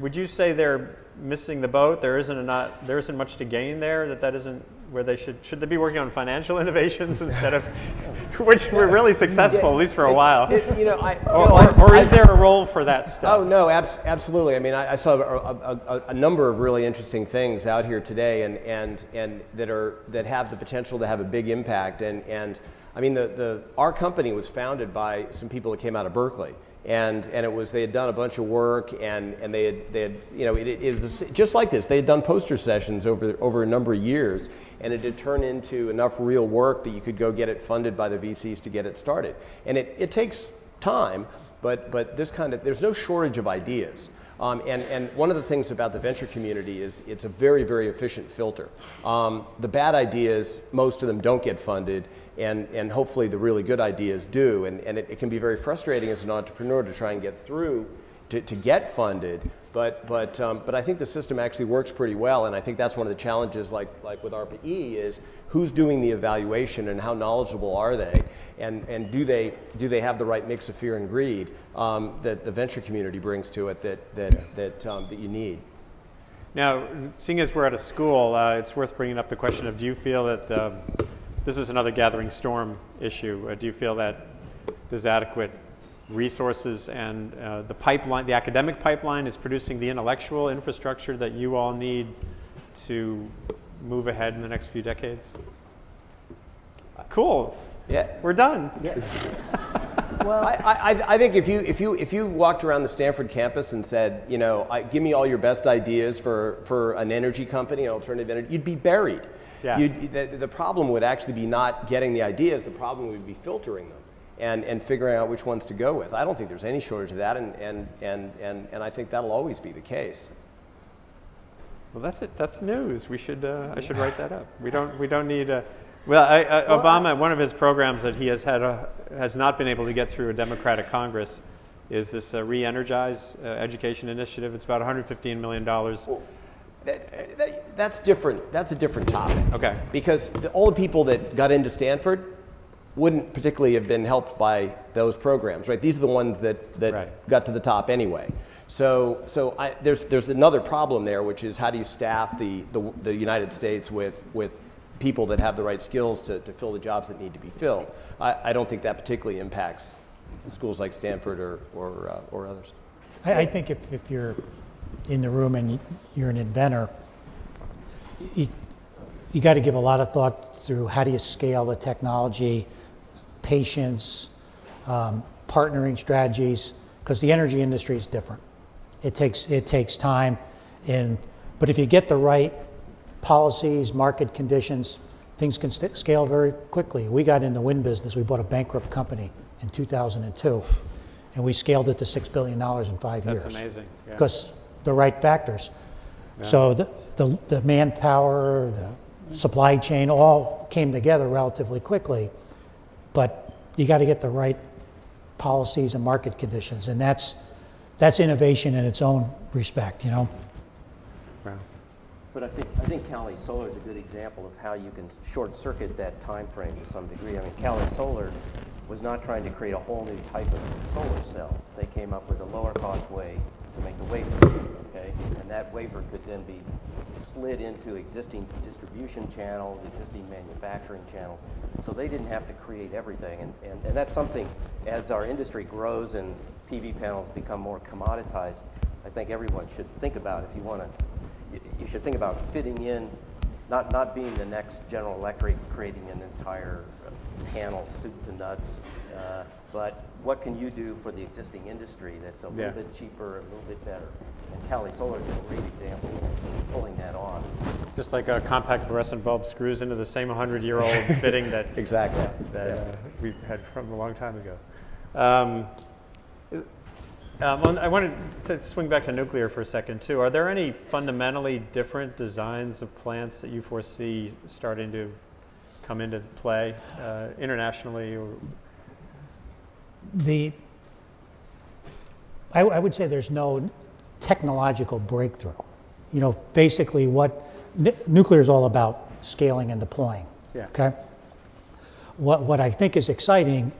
Speaker 3: would you say they're missing the boat? There isn't much to gain there. That isn't where they should they be working on financial innovations instead of which were really successful at least for a while. Or is there a role for that stuff?
Speaker 5: Oh no, absolutely. I mean, I saw a number of really interesting things out here today, and that have the potential to have a big impact. And I mean, our company was founded by some people that came out of Berkeley. And they had done a bunch of work, and they had it was just like this. They had done poster sessions over a number of years, and it had turned into enough real work that you could go get it funded by the VCs to get it started. And it takes time, but there's no shortage of ideas. And one of the things about the venture community is it's a very, very efficient filter. The bad ideas, most of them don't get funded, and hopefully the really good ideas do. And it can be very frustrating as an entrepreneur to try and get through to get funded. But I think the system actually works pretty well, and I think that's one of the challenges, like with ARPAE, is who's doing the evaluation and how knowledgeable are they, and do they have the right mix of fear and greed that the venture community brings to it that you need.
Speaker 3: Now, seeing as we're at a school, it's worth bringing up the question of, do you feel that this is another gathering storm issue? Do you feel that there's adequate resources and the pipeline, the academic pipeline, is producing the intellectual infrastructure that you all need to move ahead in the next few decades? Cool.
Speaker 5: Yeah,
Speaker 3: we're done.
Speaker 5: Yeah. Well, I think if you walked around the Stanford campus and said, give me all your best ideas for an energy company, an alternative energy, you'd be buried. Yeah. The problem would actually be not getting the ideas. The problem would be filtering them and figuring out which ones to go with. I don't think there's any shortage of that, and I think that'll always be the case.
Speaker 3: Well, that's it. That's news. We should. I should write that up. We don't need a. Well, Obama, one of his programs that he has not been able to get through a Democratic Congress is this Re-Energize education initiative. It's about $115 million.
Speaker 5: Well, that's different. That's a different topic.
Speaker 3: Okay.
Speaker 5: Because all the people that got into Stanford wouldn't particularly have been helped by those programs, right? These are the ones that right. got to the top anyway. So there's another problem there, which is how do you staff the United States with people that have the right skills to fill the jobs that need to be filled. I don't think that particularly impacts schools like Stanford or others.
Speaker 1: I think if you're in the room and you're an inventor, you got to give a lot of thought through how do you scale the technology, patience, partnering strategies, because the energy industry is different. It takes time, but if you get the right policies, market conditions, things can scale very quickly. We got in the wind business. We bought a bankrupt company in 2002, and we scaled it to $6 billion in 5 years.
Speaker 3: That's amazing.
Speaker 1: Because the right factors. Yeah. So the manpower, supply chain all came together relatively quickly. But you got to get the right policies and market conditions, and that's innovation in its own respect, you know.
Speaker 3: Wow.
Speaker 6: But I think Calisolar is a good example of how you can short circuit that time frame to some degree. I mean, Calisolar was not trying to create a whole new type of solar cell. They came up with a lower cost way to make the wafer, okay? And that wafer could then be slid into existing distribution channels, existing manufacturing channels. So they didn't have to create everything. And that's something, as our industry grows and PV panels become more commoditized, I think everyone should think about. If you want to, you should think about fitting in, not being the next General Electric, creating an entire panel, soup to nuts, but what can you do for the existing industry that's a little bit cheaper, a little bit better? And Calisolar is a great example of pulling that off.
Speaker 3: Just like a compact fluorescent bulb screws into the same 100-year-old fitting that
Speaker 5: Exactly.
Speaker 3: We've had from a long time ago. I wanted to swing back to nuclear for a second too. Are there any fundamentally different designs of plants that you foresee starting to come into play internationally? Or?
Speaker 1: I would say there's no technological breakthrough. You know, basically what nuclear is all about, scaling and deploying.
Speaker 3: Yeah.
Speaker 1: Okay. What I think is exciting,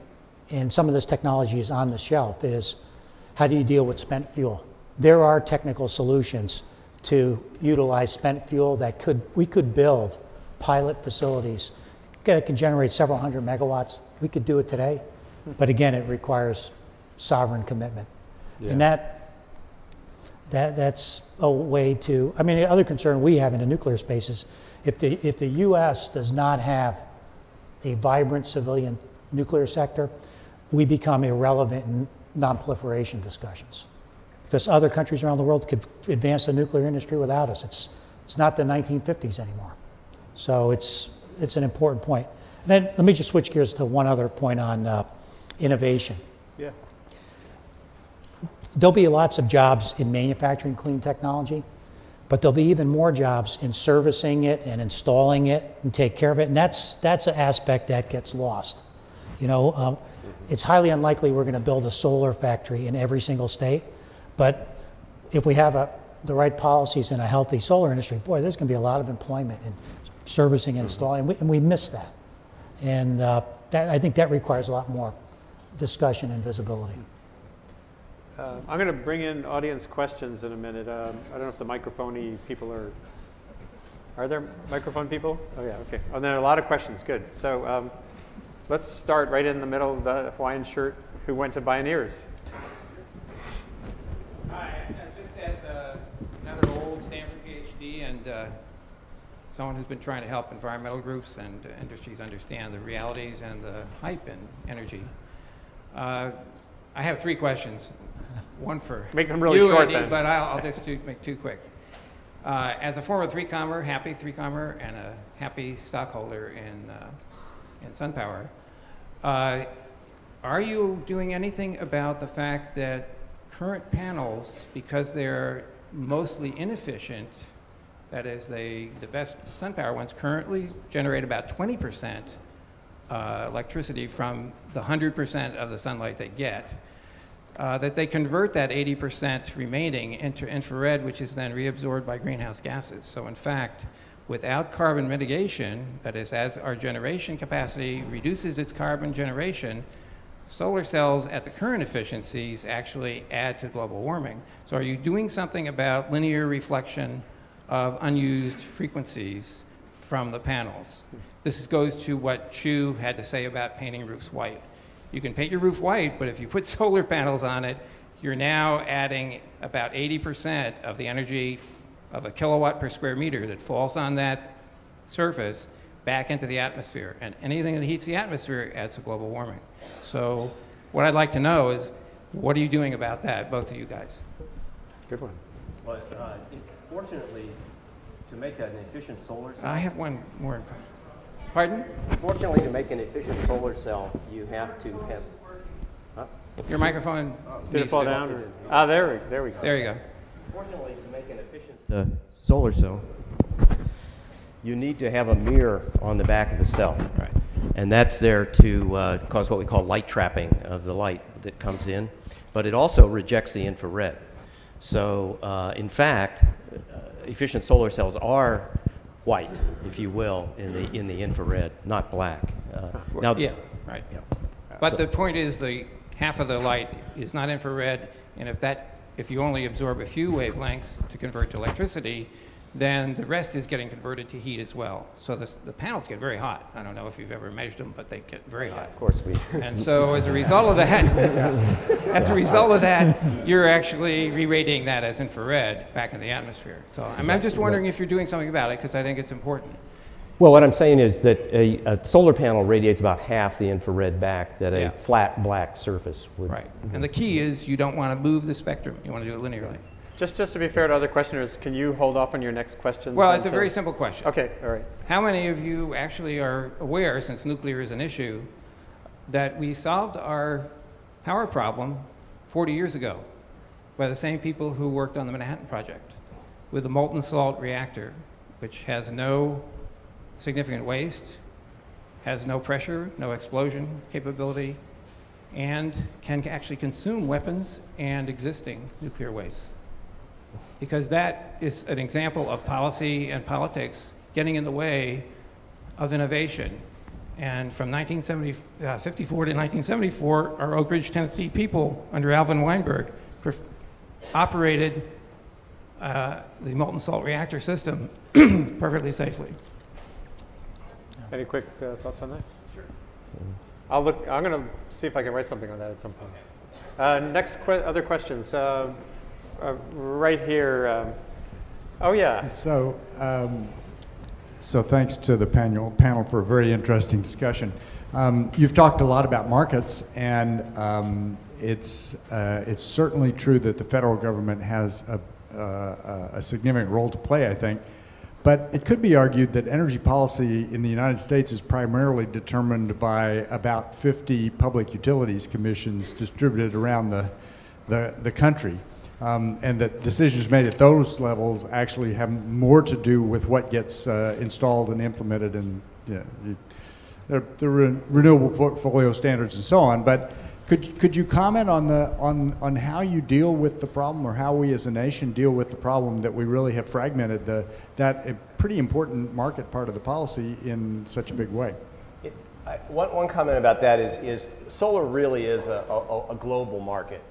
Speaker 1: and some of this technology is on the shelf, is how do you deal with spent fuel? There are technical solutions to utilize spent fuel that we could build pilot facilities that can generate several hundred megawatts. We could do it today, but again, it requires sovereign commitment.
Speaker 3: Yeah.
Speaker 1: And that's a way to, I mean, the other concern we have in the nuclear space is if the US does not have a vibrant civilian nuclear sector, we become irrelevant in non-proliferation discussions. Because other countries around the world could advance the nuclear industry without us. It's not the 1950s anymore. So it's an important point. And then let me just switch gears to one other point on innovation.
Speaker 3: Yeah.
Speaker 1: There'll be lots of jobs in manufacturing clean technology, but there'll be even more jobs in servicing it and installing it and take care of it. And that's an aspect that gets lost. You know, it's highly unlikely we're going to build a solar factory in every single state, but if we have the right policies and a healthy solar industry, boy, there's going to be a lot of employment in servicing and installing, and we miss that. And I think that requires a lot more discussion and visibility.
Speaker 3: I'm going to bring in audience questions in a minute. I don't know if the microphone people are there microphone people? Oh yeah, okay. Oh, there are a lot of questions, good. So let's start right in the middle of the Hawaiian shirt. Who went to Bioneers?
Speaker 7: Hi, just as another old Stanford PhD and someone who's been trying to help environmental groups and industries understand the realities and the hype in energy. I have 3 questions. One for
Speaker 3: make them really
Speaker 7: you,
Speaker 3: short,
Speaker 7: Andy,
Speaker 3: then.
Speaker 7: but I'll just make 2 quick. As a former happy 3-comer, and a happy stockholder in SunPower, are you doing anything about the fact that current panels, because they're mostly inefficient, that is, the best SunPower ones currently generate about 20% electricity from the 100% of the sunlight they get, that they convert that 80% remaining into infrared, which is then reabsorbed by greenhouse gases. So in fact, without carbon mitigation, that is, as our generation capacity reduces its carbon generation, solar cells at the current efficiencies actually add to global warming. So are you doing something about linear reflection of unused frequencies from the panels? This goes to what Chu had to say about painting roofs white. You can paint your roof white, but if you put solar panels on it, you're now adding about 80% of the energy of a kilowatt per square meter that falls on that surface back into the atmosphere. And anything that heats the atmosphere adds to global warming. So what I'd like to know is, what are you doing about that, both of you guys?
Speaker 3: Good one.
Speaker 6: But fortunately, to make an efficient solar cell...
Speaker 7: I have one more question. Pardon?
Speaker 6: Fortunately, to make an efficient solar cell, you have to have... Huh?
Speaker 7: Your microphone
Speaker 3: Did it fall down? Or? Ah, there we go.
Speaker 7: There you go.
Speaker 6: Fortunately, to make an efficient solar cell, you need to have a mirror on the back of the cell.
Speaker 7: Right.
Speaker 6: And that's there to cause what we call light trapping of the light that comes in. But it also rejects the infrared. So in fact, efficient solar cells are white, if you will, in the infrared, not black. Now,
Speaker 7: yeah, right.
Speaker 6: Yeah.
Speaker 7: But the point is, the half of the light is not infrared, and if you only absorb a few wavelengths to convert to electricity, then the rest is getting converted to heat as well. So the panels get very hot. I don't know if you've ever measured them, but they get very hot.
Speaker 6: Of course we.
Speaker 7: And so as a result of that, you're actually re-radiating that as infrared back in the atmosphere. So I'm just wondering if you're doing something about it, because I think it's important.
Speaker 6: Well, what I'm saying is that a solar panel radiates about half the infrared back that a flat black surface would.
Speaker 7: Right. And the key is you don't want to move the spectrum. You want to do it linearly.
Speaker 3: Just to be fair to other questioners, can you hold off on your next question?
Speaker 7: Well, it's a very simple question.
Speaker 3: Okay, all right.
Speaker 7: How many of you actually are aware, since nuclear is an issue, that we solved our power problem 40 years ago by the same people who worked on the Manhattan Project with a molten salt reactor, which has no significant waste, has no pressure, no explosion capability, and can actually consume weapons and existing nuclear waste? Because that is an example of policy and politics getting in the way of innovation. And from 1954 to 1974, our Oak Ridge, Tennessee people under Alvin Weinberg operated the molten salt reactor system perfectly safely.
Speaker 3: Any quick thoughts on that? Sure. I'm going to see if I can write something on that at some point. Other questions? Right here. Oh, yeah.
Speaker 8: So thanks to the panel for a very interesting discussion. You've talked a lot about markets, and it's certainly true that the federal government has a significant role to play, I think. But it could be argued that energy policy in the United States is primarily determined by about 50 public utilities commissions distributed around the country. And that decisions made at those levels actually have more to do with what gets installed and implemented and the renewable portfolio standards and so on. But could you comment on how you deal with the problem, or how we as a nation deal with the problem that we really have fragmented that a pretty important market part of the policy in such a big way?
Speaker 5: One comment about that is solar really is a global market.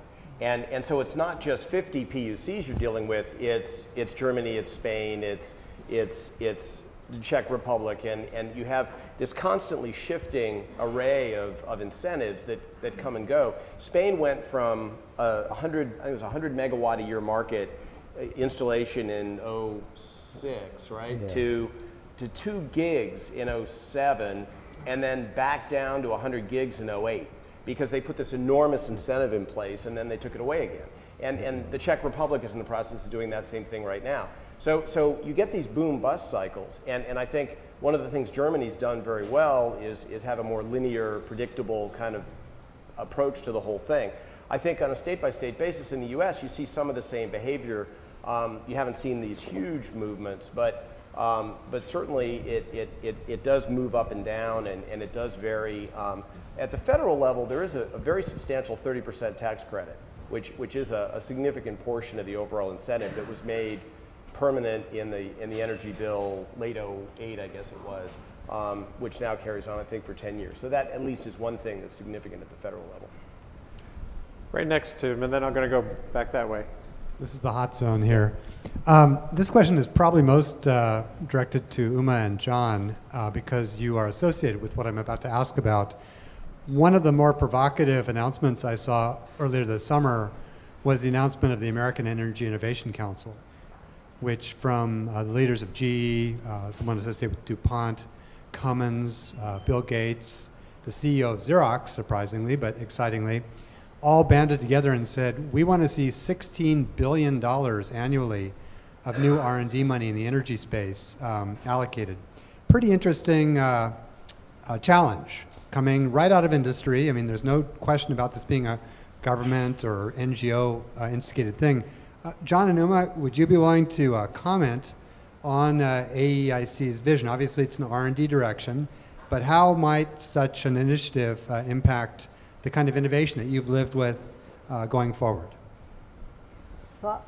Speaker 5: And so it's not just 50 PUCs you're dealing with, it's Germany, it's Spain, it's the Czech Republic, and you have this constantly shifting array of incentives that come and go. Spain went from I think it was 100 megawatt a year market installation in 2006, right? Yeah. To 2 gigs in 2007, and then back down to 100 gigs in 2008. Because they put this enormous incentive in place and then they took it away again. And the Czech Republic is in the process of doing that same thing right now. So you get these boom-bust cycles, and I think one of the things Germany's done very well is have a more linear, predictable kind of approach to the whole thing. I think on a state-by-state basis in the US, you see some of the same behavior. You haven't seen these huge movements, but certainly it does move up and down, and it does vary. At the federal level, there is a very substantial 30% tax credit, which is a significant portion of the overall incentive that was made permanent in the energy bill late 2008, I guess it was, which now carries on, I think, for 10 years. So that at least is one thing that's significant at the federal level.
Speaker 3: Right next to him, and then I'm going to go back that way.
Speaker 9: This is the hot zone here. This question is probably most directed to Uma and John because you are associated with what I'm about to ask about. One of the more provocative announcements I saw earlier this summer was the announcement of the American Energy Innovation Council, which from the leaders of GE, someone associated with DuPont, Cummins, Bill Gates, the CEO of Xerox, surprisingly but excitingly, all banded together and said, we want to see $16 billion annually of new R&D money in the energy space allocated. Pretty interesting challenge coming right out of industry. I mean, there's no question about this being a government or NGO instigated thing. John and Uma, would you be willing to comment on AEIC's vision? Obviously, it's an R&D direction, but how might such an initiative impact the kind of innovation that you've lived with going forward?
Speaker 4: So,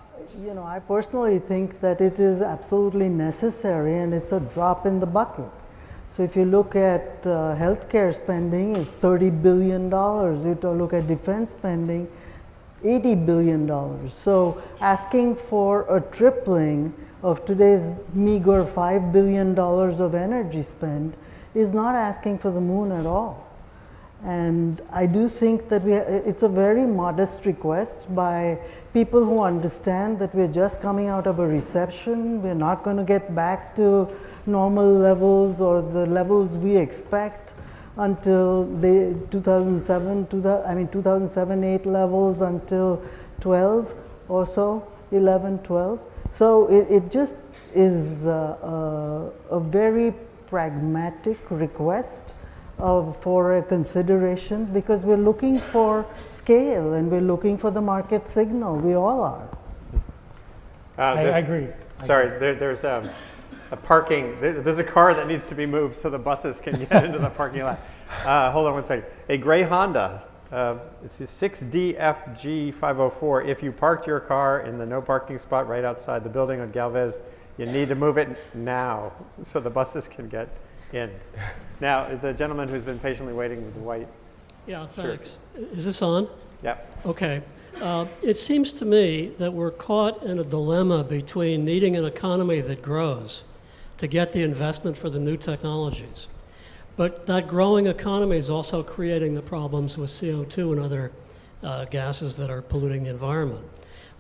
Speaker 4: you know, I personally think that it is absolutely necessary, and it's a drop in the bucket. So if you look at healthcare spending, it's $30 billion. You look at defense spending, $80 billion. So asking for a tripling of today's meager $5 billion of energy spend is not asking for the moon at all. And I do think that it's a very modest request by people who understand that we're just coming out of a recession. We're not going to get back to normal levels or the levels we expect until the 2007-8 levels until 12 or so, 11, 12. So it just is a very pragmatic request for a consideration, because we're looking for scale and we're looking for the market signal. We all are.
Speaker 1: I agree.
Speaker 3: Sorry, there's a parking. There's a car that needs to be moved so the buses can get into the parking lot. Hold on one second. A gray Honda. It's a 6DFG504. If you parked your car in the no parking spot right outside the building on Galvez, you need to move it now so the buses can get in. Now, the gentleman who's been patiently waiting with the white.
Speaker 10: Yeah, thanks. Is this on?
Speaker 3: Yep.
Speaker 10: Okay. It seems to me that we're caught in a dilemma between needing an economy that grows to get the investment for the new technologies. But that growing economy is also creating the problems with CO2 and other gases that are polluting the environment.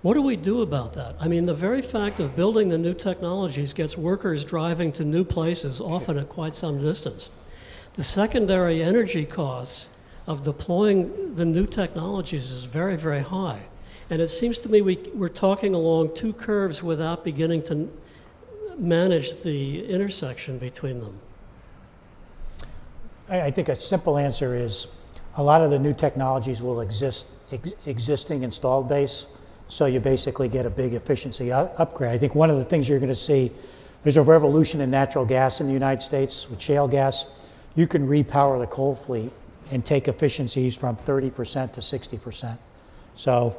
Speaker 10: What do we do about that? I mean, the very fact of building the new technologies gets workers driving to new places, often at quite some distance. The secondary energy costs of deploying the new technologies is very, very high. And it seems to me we're talking along two curves without beginning to manage the intersection between them.
Speaker 1: I think a simple answer is a lot of the new technologies will existing installed base. So you basically get a big efficiency upgrade. I think one of the things you're going to see, there's a revolution in natural gas in the United States with shale gas. You can repower the coal fleet and take efficiencies from 30% to 60%. So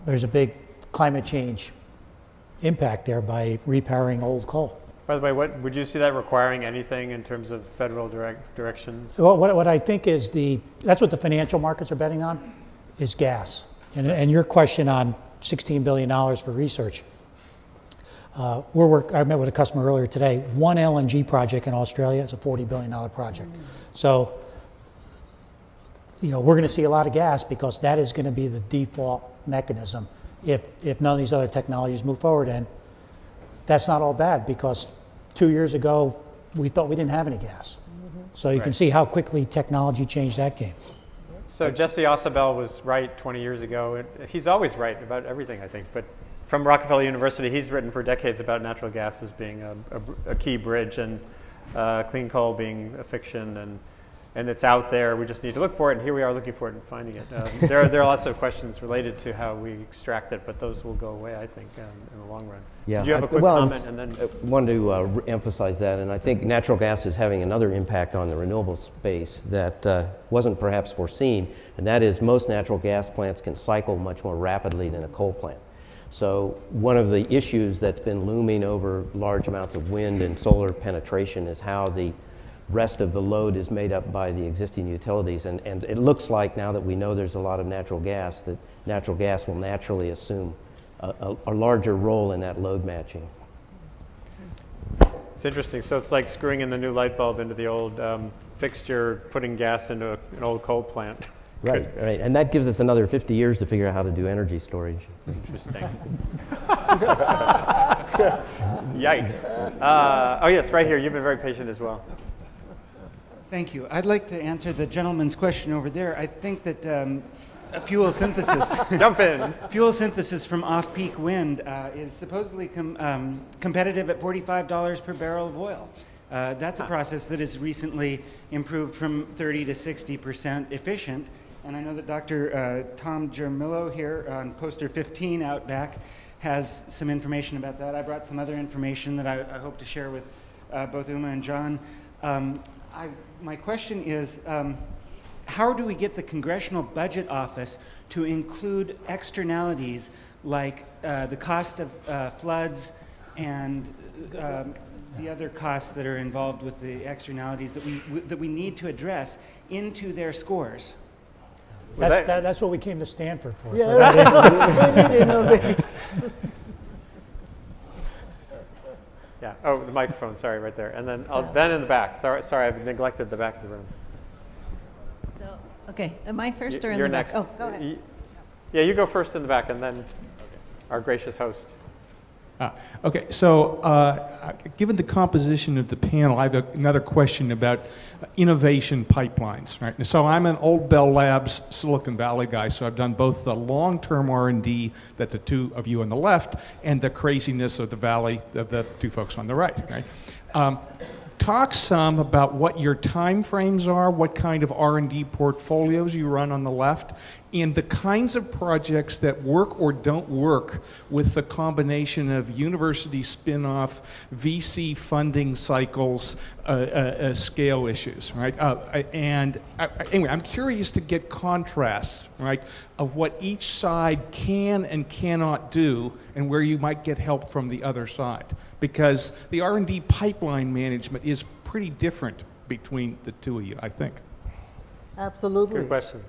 Speaker 1: there's a big climate change impact there by repowering old coal.
Speaker 3: By the way, would you see that requiring anything in terms of federal directions?
Speaker 1: Well, what I think is that's what the financial markets are betting on, is gas. And your question on $16 billion for research. I met with a customer earlier today. One LNG project in Australia is a $40 billion project. So, you know, we're going to see a lot of gas because that is going to be the default mechanism if none of these other technologies move forward. And that's not all bad, because 2 years ago we thought we didn't have any gas. So you can see how quickly technology changed that game.
Speaker 3: So Jesse Ausubel was right 20 years ago. He's always right about everything, I think. But from Rockefeller University, he's written for decades about natural gas as being a key bridge, and clean coal being a fiction. And it's out there. We just need to look for it. And here we are looking for it and finding it. There are lots of questions related to how we extract it, but those will go away, I think, in the long run.
Speaker 6: Yeah.
Speaker 3: Did you have a quick comment? And then
Speaker 6: I wanted to emphasize that, and I think natural gas is having another impact on the renewable space that wasn't perhaps foreseen, and that is most natural gas plants can cycle much more rapidly than a coal plant. So one of the issues that's been looming over large amounts of wind and solar penetration is how the rest of the load is made up by the existing utilities, and it looks like, now that we know there's a lot of natural gas, that natural gas will naturally assume a larger role in that load matching.
Speaker 3: it's interesting. So it's like screwing in the new light bulb into the old fixture, putting gas into an old coal plant.
Speaker 6: Right, right, and that gives us another 50 years to figure out how to do energy storage.
Speaker 3: Interesting. Yikes. Oh yes, right here. You've been very patient as well.
Speaker 11: Thank you. I'd like to answer the gentleman's question over there. I think that fuel synthesis.
Speaker 3: Jump in.
Speaker 11: Fuel synthesis from off-peak wind is supposedly competitive at $45 per barrel of oil. That's a process that has recently improved from 30 to 60% efficient. And I know that Dr. Tom Germillo here on poster 15 out back has some information about that. I brought some other information that I hope to share with both Uma and John. My question is, how do we get the Congressional Budget Office to include externalities like the cost of floods and the other costs that are involved with the externalities that we need to address into their scores?
Speaker 1: That's what we came to Stanford for.
Speaker 4: Yeah.
Speaker 3: Yeah. Oh, the microphone. Sorry, right there. And then then in the back. Sorry, I've neglected the back of the room.
Speaker 2: So, okay, am I first or in
Speaker 3: You're
Speaker 2: the back?
Speaker 3: next.
Speaker 2: Oh, go ahead.
Speaker 3: Yeah, you go first in the back, and then our gracious host.
Speaker 12: Okay, so given the composition of the panel, I have another question about innovation pipelines. Right? So I'm an old Bell Labs Silicon Valley guy, so I've done both the long-term R&D that the two of you on the left and the craziness of the valley, the two folks on the right. Right? Talk some about what your time frames are, what kind of R&D portfolios you run on the left, and the kinds of projects that work or don't work with the combination of university spin-off, VC funding cycles, scale issues, right? Anyway, I'm curious to get contrasts, right, of what each side can and cannot do and where you might get help from the other side. Because the R&D pipeline management is pretty different between the two of you, I think.
Speaker 4: Absolutely.
Speaker 3: Good question.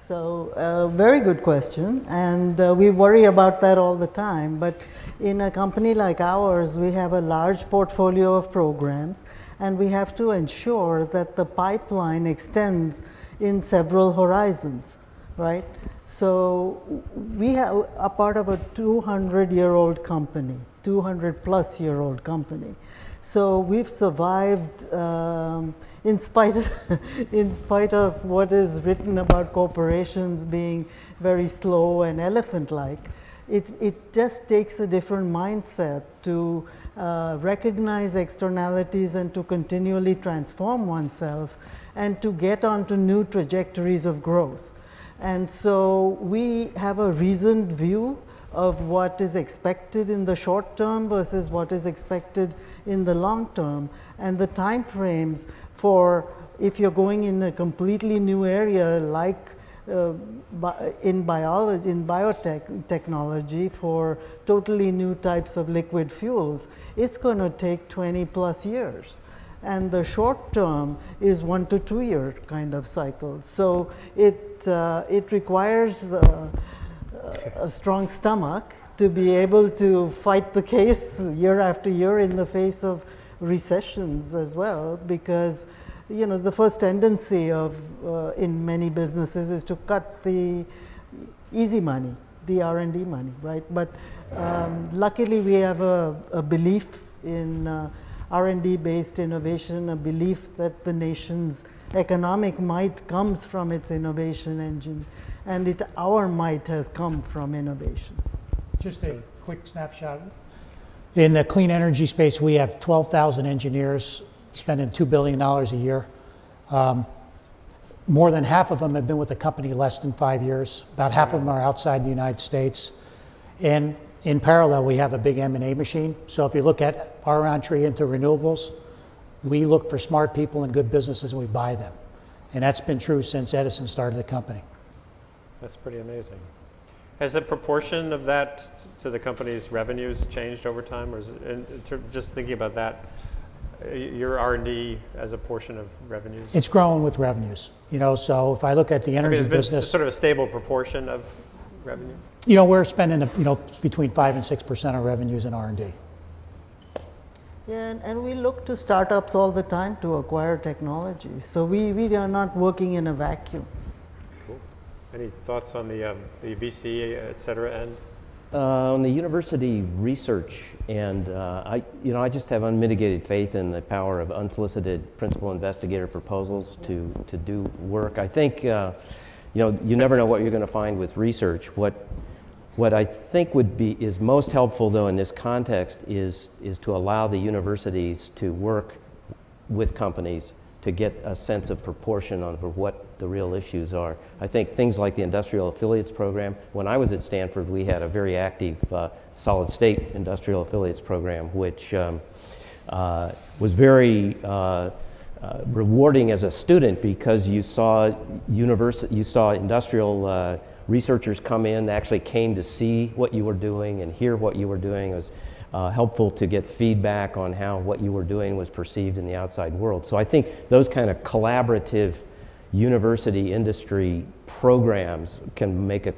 Speaker 4: So, very good question, and we worry about that all the time. But in a company like ours, we have a large portfolio of programs, and we have to ensure that the pipeline extends in several horizons, right? So, we are part of a 200-year-old company, 200-plus-year-old company. So we've survived in spite of what is written about corporations being very slow and elephant-like. It just takes a different mindset to recognize externalities and to continually transform oneself and to get onto new trajectories of growth. And so we have a reasoned view of what is expected in the short term versus what is expected in the long term, and the time frames for if you're going in a completely new area like in biology, in biotechnology for totally new types of liquid fuels, it's going to take 20 plus years. And the short term is 1 to 2 year kind of cycles. So it requires a strong stomach to be able to fight the case year after year in the face of recessions as well, because you know the first tendency of in many businesses is to cut the easy money, the R&D money, right? But luckily we have a belief in R&D based innovation, a belief that the nation's economic might comes from its innovation engine, and our might has come from innovation.
Speaker 1: Just a quick snapshot. In the clean energy space, we have 12,000 engineers spending $2 billion a year. More than half of them have been with the company less than 5 years. About half of them are outside the United States. And in parallel, we have a big M&A machine. So if you look at our entry into renewables, we look for smart people and good businesses and we buy them. And that's been true since Edison started the company.
Speaker 3: That's pretty amazing. Has the proportion of that to the company's revenues changed over time, or is it, just thinking about that, your R&D as a portion of revenues?
Speaker 1: It's growing with revenues. You know, so if I look at the energy business,
Speaker 3: sort of a stable proportion of revenue.
Speaker 1: You know, we're spending between 5 and 6% of revenues in R&D.
Speaker 4: Yeah, and we look to startups all the time to acquire technology. So we are not working in a vacuum.
Speaker 3: Any thoughts on the VC, et cetera, end?
Speaker 6: On the university research, and I just have unmitigated faith in the power of unsolicited principal investigator proposals to do work. I think you never know what you're going to find with research. What I think is most helpful though in this context is to allow the universities to work with companies to get a sense of proportion on what the real issues are. I think things like the Industrial Affiliates Program, when I was at Stanford, we had a very active solid state industrial affiliates program, which was very rewarding as a student because you saw industrial researchers come in, they actually came to see what you were doing and hear what you were doing. It was helpful to get feedback on how what you were doing was perceived in the outside world. So I think those kind of collaborative university industry programs can make a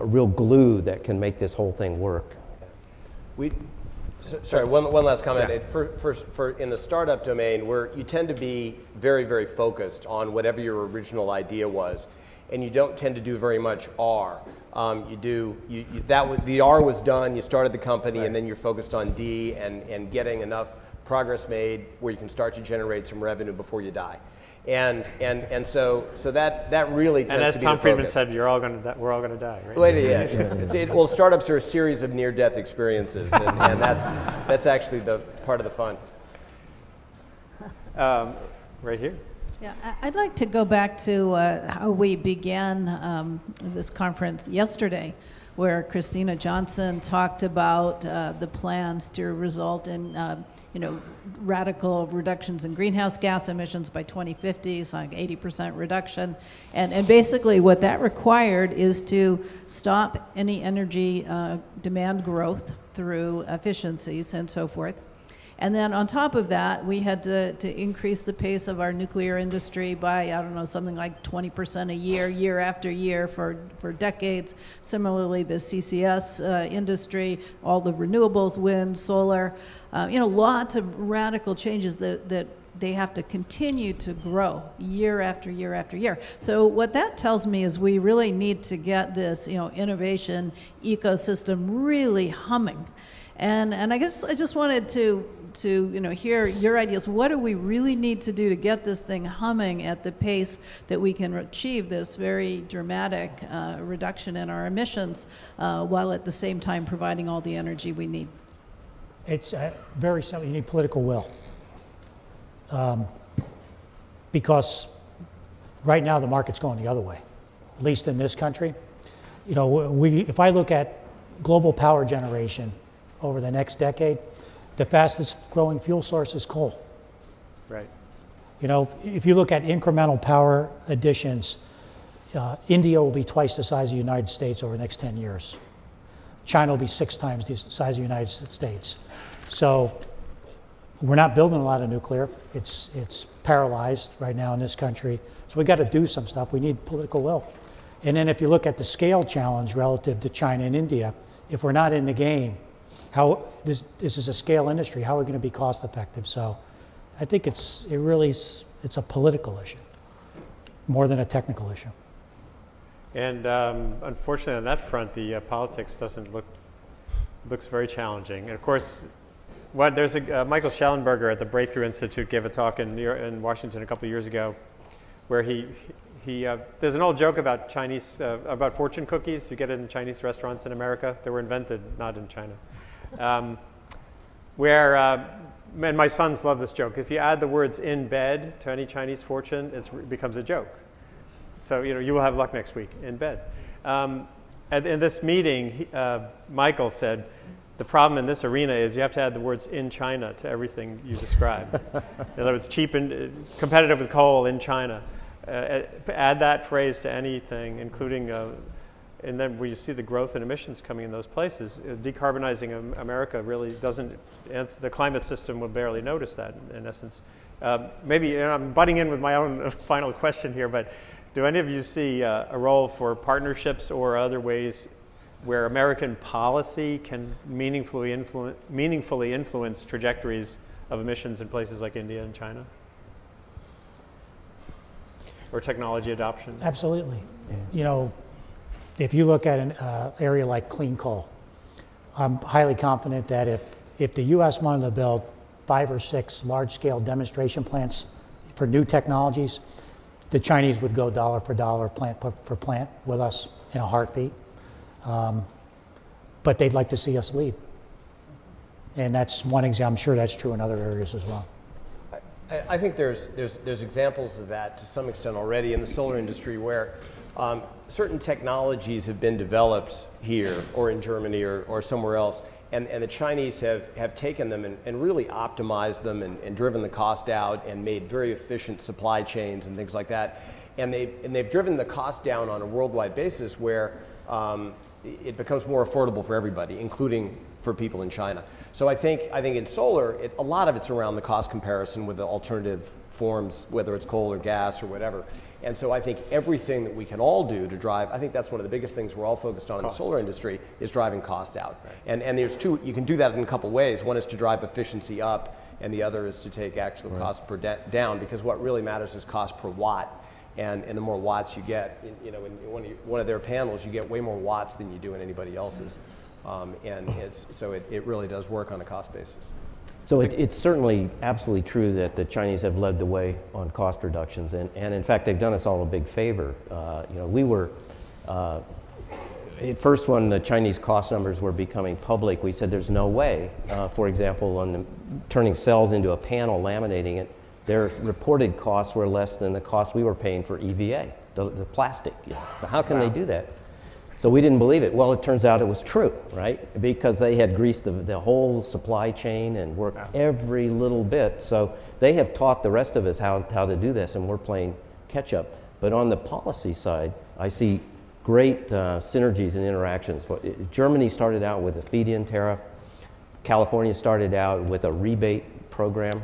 Speaker 6: real glue that can make this whole thing work.
Speaker 5: Sorry, one last comment.
Speaker 3: Yeah.
Speaker 5: For in the startup domain, where you tend to be very, very focused on whatever your original idea was, and you don't tend to do very much R. The R was done, you started the company, right, and then you're focused on D and getting enough progress made where you can start to generate some revenue before you die. And so that really tends to be the focus.
Speaker 3: And as Tom Friedman said, we're all going to die, right?
Speaker 5: Well, well, startups are a series of near-death experiences, and that's actually the part of the fun.
Speaker 3: Right here.
Speaker 2: Yeah, I'd like to go back to how we began this conference yesterday, where Christina Johnson talked about the plans to result in radical reductions in greenhouse gas emissions by 2050, so like 80% reduction. And basically what that required is to stop any energy demand growth through efficiencies and so forth. And then on top of that, we had to increase the pace of our nuclear industry by, I don't know, something like 20% a year, year after year for decades. Similarly, the CCS industry, all the renewables, wind, solar, lots of radical changes that they have to continue to grow year after year after year. So what that tells me is we really need to get this, innovation ecosystem really humming. And I guess I just wanted to hear your ideas. What do we really need to do to get this thing humming at the pace that we can achieve this very dramatic reduction in our emissions while at the same time providing all the energy we need?
Speaker 1: It's very simple. You need political will. Because right now the market's going the other way, at least in this country. If I look at global power generation over the next decade, the fastest growing fuel source is coal.
Speaker 3: Right.
Speaker 1: If you look at incremental power additions, India will be twice the size of the United States over the next 10 years. China will be 6 times the size of the United States. So we're not building a lot of nuclear. It's paralyzed right now in this country. So we got to do some stuff. We need political will. And then if you look at the scale challenge relative to China and India, if we're not in the game, this is a scale industry, how are we going to be cost effective? So I think it's a political issue more than a technical issue.
Speaker 3: And unfortunately on that front, the politics looks very challenging. And of course, there's Michael Schellenberger at the Breakthrough Institute gave a talk in Washington a couple of years ago where there's an old joke about about fortune cookies. You get it in Chinese restaurants in America. They were invented not in China. And my sons love this joke. If you add the words "in bed" to any Chinese fortune, it becomes a joke. So you will have luck next week in bed. In this meeting, Michael said, the problem in this arena is you have to add the words "in China" to everything you describe. In other words, cheap and competitive with coal in China. Add that phrase to anything, including, and then when you see the growth in emissions coming in those places, decarbonizing America really doesn't, the climate system will barely notice that in essence. Maybe, I'm butting in with my own final question here, but do any of you see a role for partnerships or other ways where American policy can meaningfully influence trajectories of emissions in places like India and China? Or technology adoption?
Speaker 1: Absolutely. If you look at an area like clean coal, I'm highly confident that if the U.S. wanted to build 5 or 6 large-scale demonstration plants for new technologies, the Chinese would go dollar for dollar, plant for plant with us in a heartbeat. But they'd like to see us lead. And that's one example. I'm sure that's true in other areas as well.
Speaker 5: I think there's examples of that to some extent already in the solar industry where certain technologies have been developed here or in Germany or somewhere else, and the Chinese have taken them and really optimized them and driven the cost out and made very efficient supply chains and things like that. And they've driven the cost down on a worldwide basis where it becomes more affordable for everybody, including for people in China. So I think in solar, a lot of it's around the cost comparison with the alternative forms, whether it's coal or gas or whatever. And so I think everything that we can all do to drive, I think that's one of the biggest things we're all focused on in the solar industry, is driving cost out. Right. And there's two, you can do that in a couple ways. One is to drive efficiency up, and the other is to take actual cost per down, because what really matters is cost per watt. And the more watts you get, in one of their panels, you get way more watts than you do in anybody else's. And it really does work on a cost basis.
Speaker 6: So it's certainly absolutely true that the Chinese have led the way on cost reductions, and in fact they've done us all a big favor. We were, at first when the Chinese cost numbers were becoming public, we said there's no way, for example, on turning cells into a panel, laminating it, their reported costs were less than the cost we were paying for EVA, the plastic. So how can they do that? So we didn't believe it. Well, it turns out it was true, right? Because they had greased the whole supply chain and worked every little bit. So they have taught the rest of us how to do this, and we're playing catch up. But on the policy side, I see great synergies and interactions. Germany started out with a feed-in tariff. California started out with a rebate program.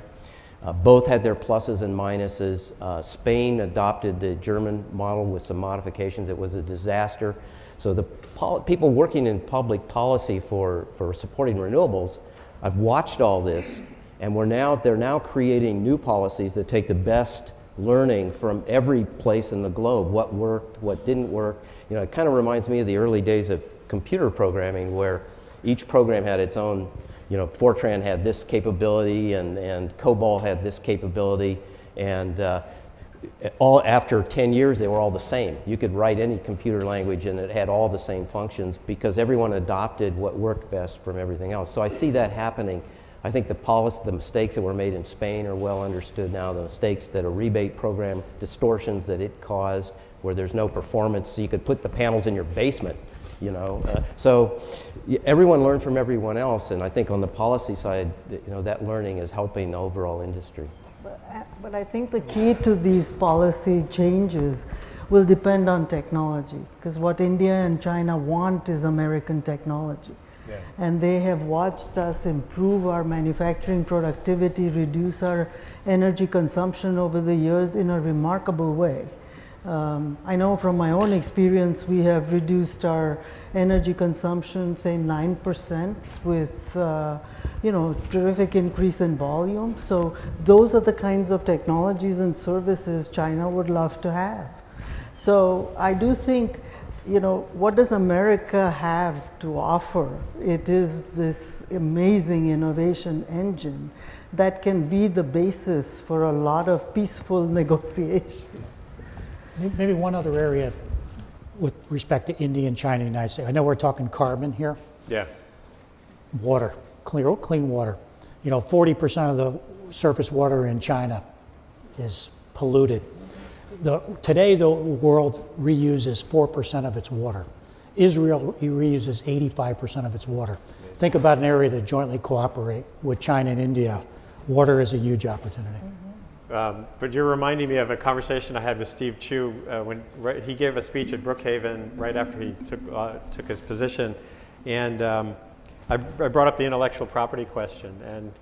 Speaker 6: Both had their pluses and minuses. Spain adopted the German model with some modifications. It was a disaster. So the people working in public policy for supporting renewables, I've watched all this, and they're now creating new policies that take the best learning from every place in the globe, what worked, what didn't work. It kind of reminds me of the early days of computer programming, where each program had its own, Fortran had this capability and COBOL had this capability, and all after 10 years they were all the same. You could write any computer language and it had all the same functions because everyone adopted what worked best from everything else. So I see that happening. I think the mistakes that were made in Spain are well understood now, the mistakes that a rebate program, distortions that it caused, where there's no performance, so you could put the panels in your basement, so everyone learned from everyone else, and I think on the policy side, that learning is helping the overall industry.
Speaker 4: But I think the key to these policy changes will depend on technology, because what India and China want is American technology. Yeah. And they have watched us improve our manufacturing productivity, reduce our energy consumption over the years in a remarkable way. I know from my own experience, we have reduced our energy consumption, say 9%, with terrific increase in volume. So those are the kinds of technologies and services China would love to have. So I do think, what does America have to offer? It is this amazing innovation engine that can be the basis for a lot of peaceful negotiations.
Speaker 1: Maybe one other area with respect to India and China and the United States. I know we're talking carbon here. Yeah. Water, clean water. 40% of the surface water in China is polluted. Today, the world reuses 4% of its water. Israel reuses 85% of its water. Think about an area that jointly cooperate with China and India. Water is a huge opportunity.
Speaker 3: But you're reminding me of a conversation I had with Steve Chu when he gave a speech at Brookhaven right after he took his position, and I brought up the intellectual property question, and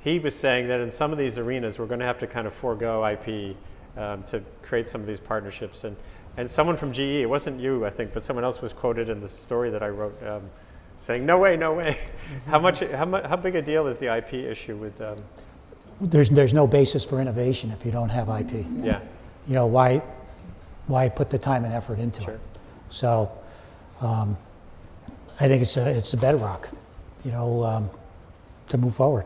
Speaker 3: he was saying that in some of these arenas we're going to have to kind of forego IP to create some of these partnerships, and someone from GE, it wasn't you I think, but someone else was quoted in the story that I wrote saying, "No way, no way." How big a deal is the IP issue with?
Speaker 1: There's no basis for innovation if you don't have IP.
Speaker 3: Yeah.
Speaker 1: Why put the time and effort into it? So I think it's a bedrock, to move forward.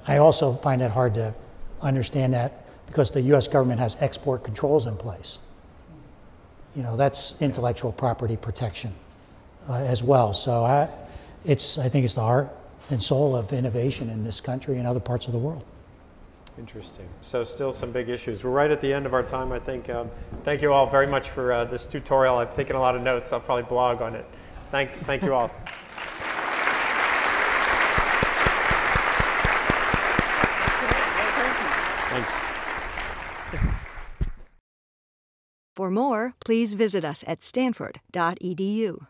Speaker 1: I also find it hard to understand that because the U.S. government has export controls in place. That's intellectual property protection as well. So I think it's the heart and soul of innovation in this country and other parts of the world.
Speaker 3: Interesting. So still some big issues. We're right at the end of our time, I think. Thank you all very much for this tutorial. I've taken a lot of notes. I'll probably blog on it. Thank you all. Thanks.
Speaker 13: For more, please visit us at stanford.edu.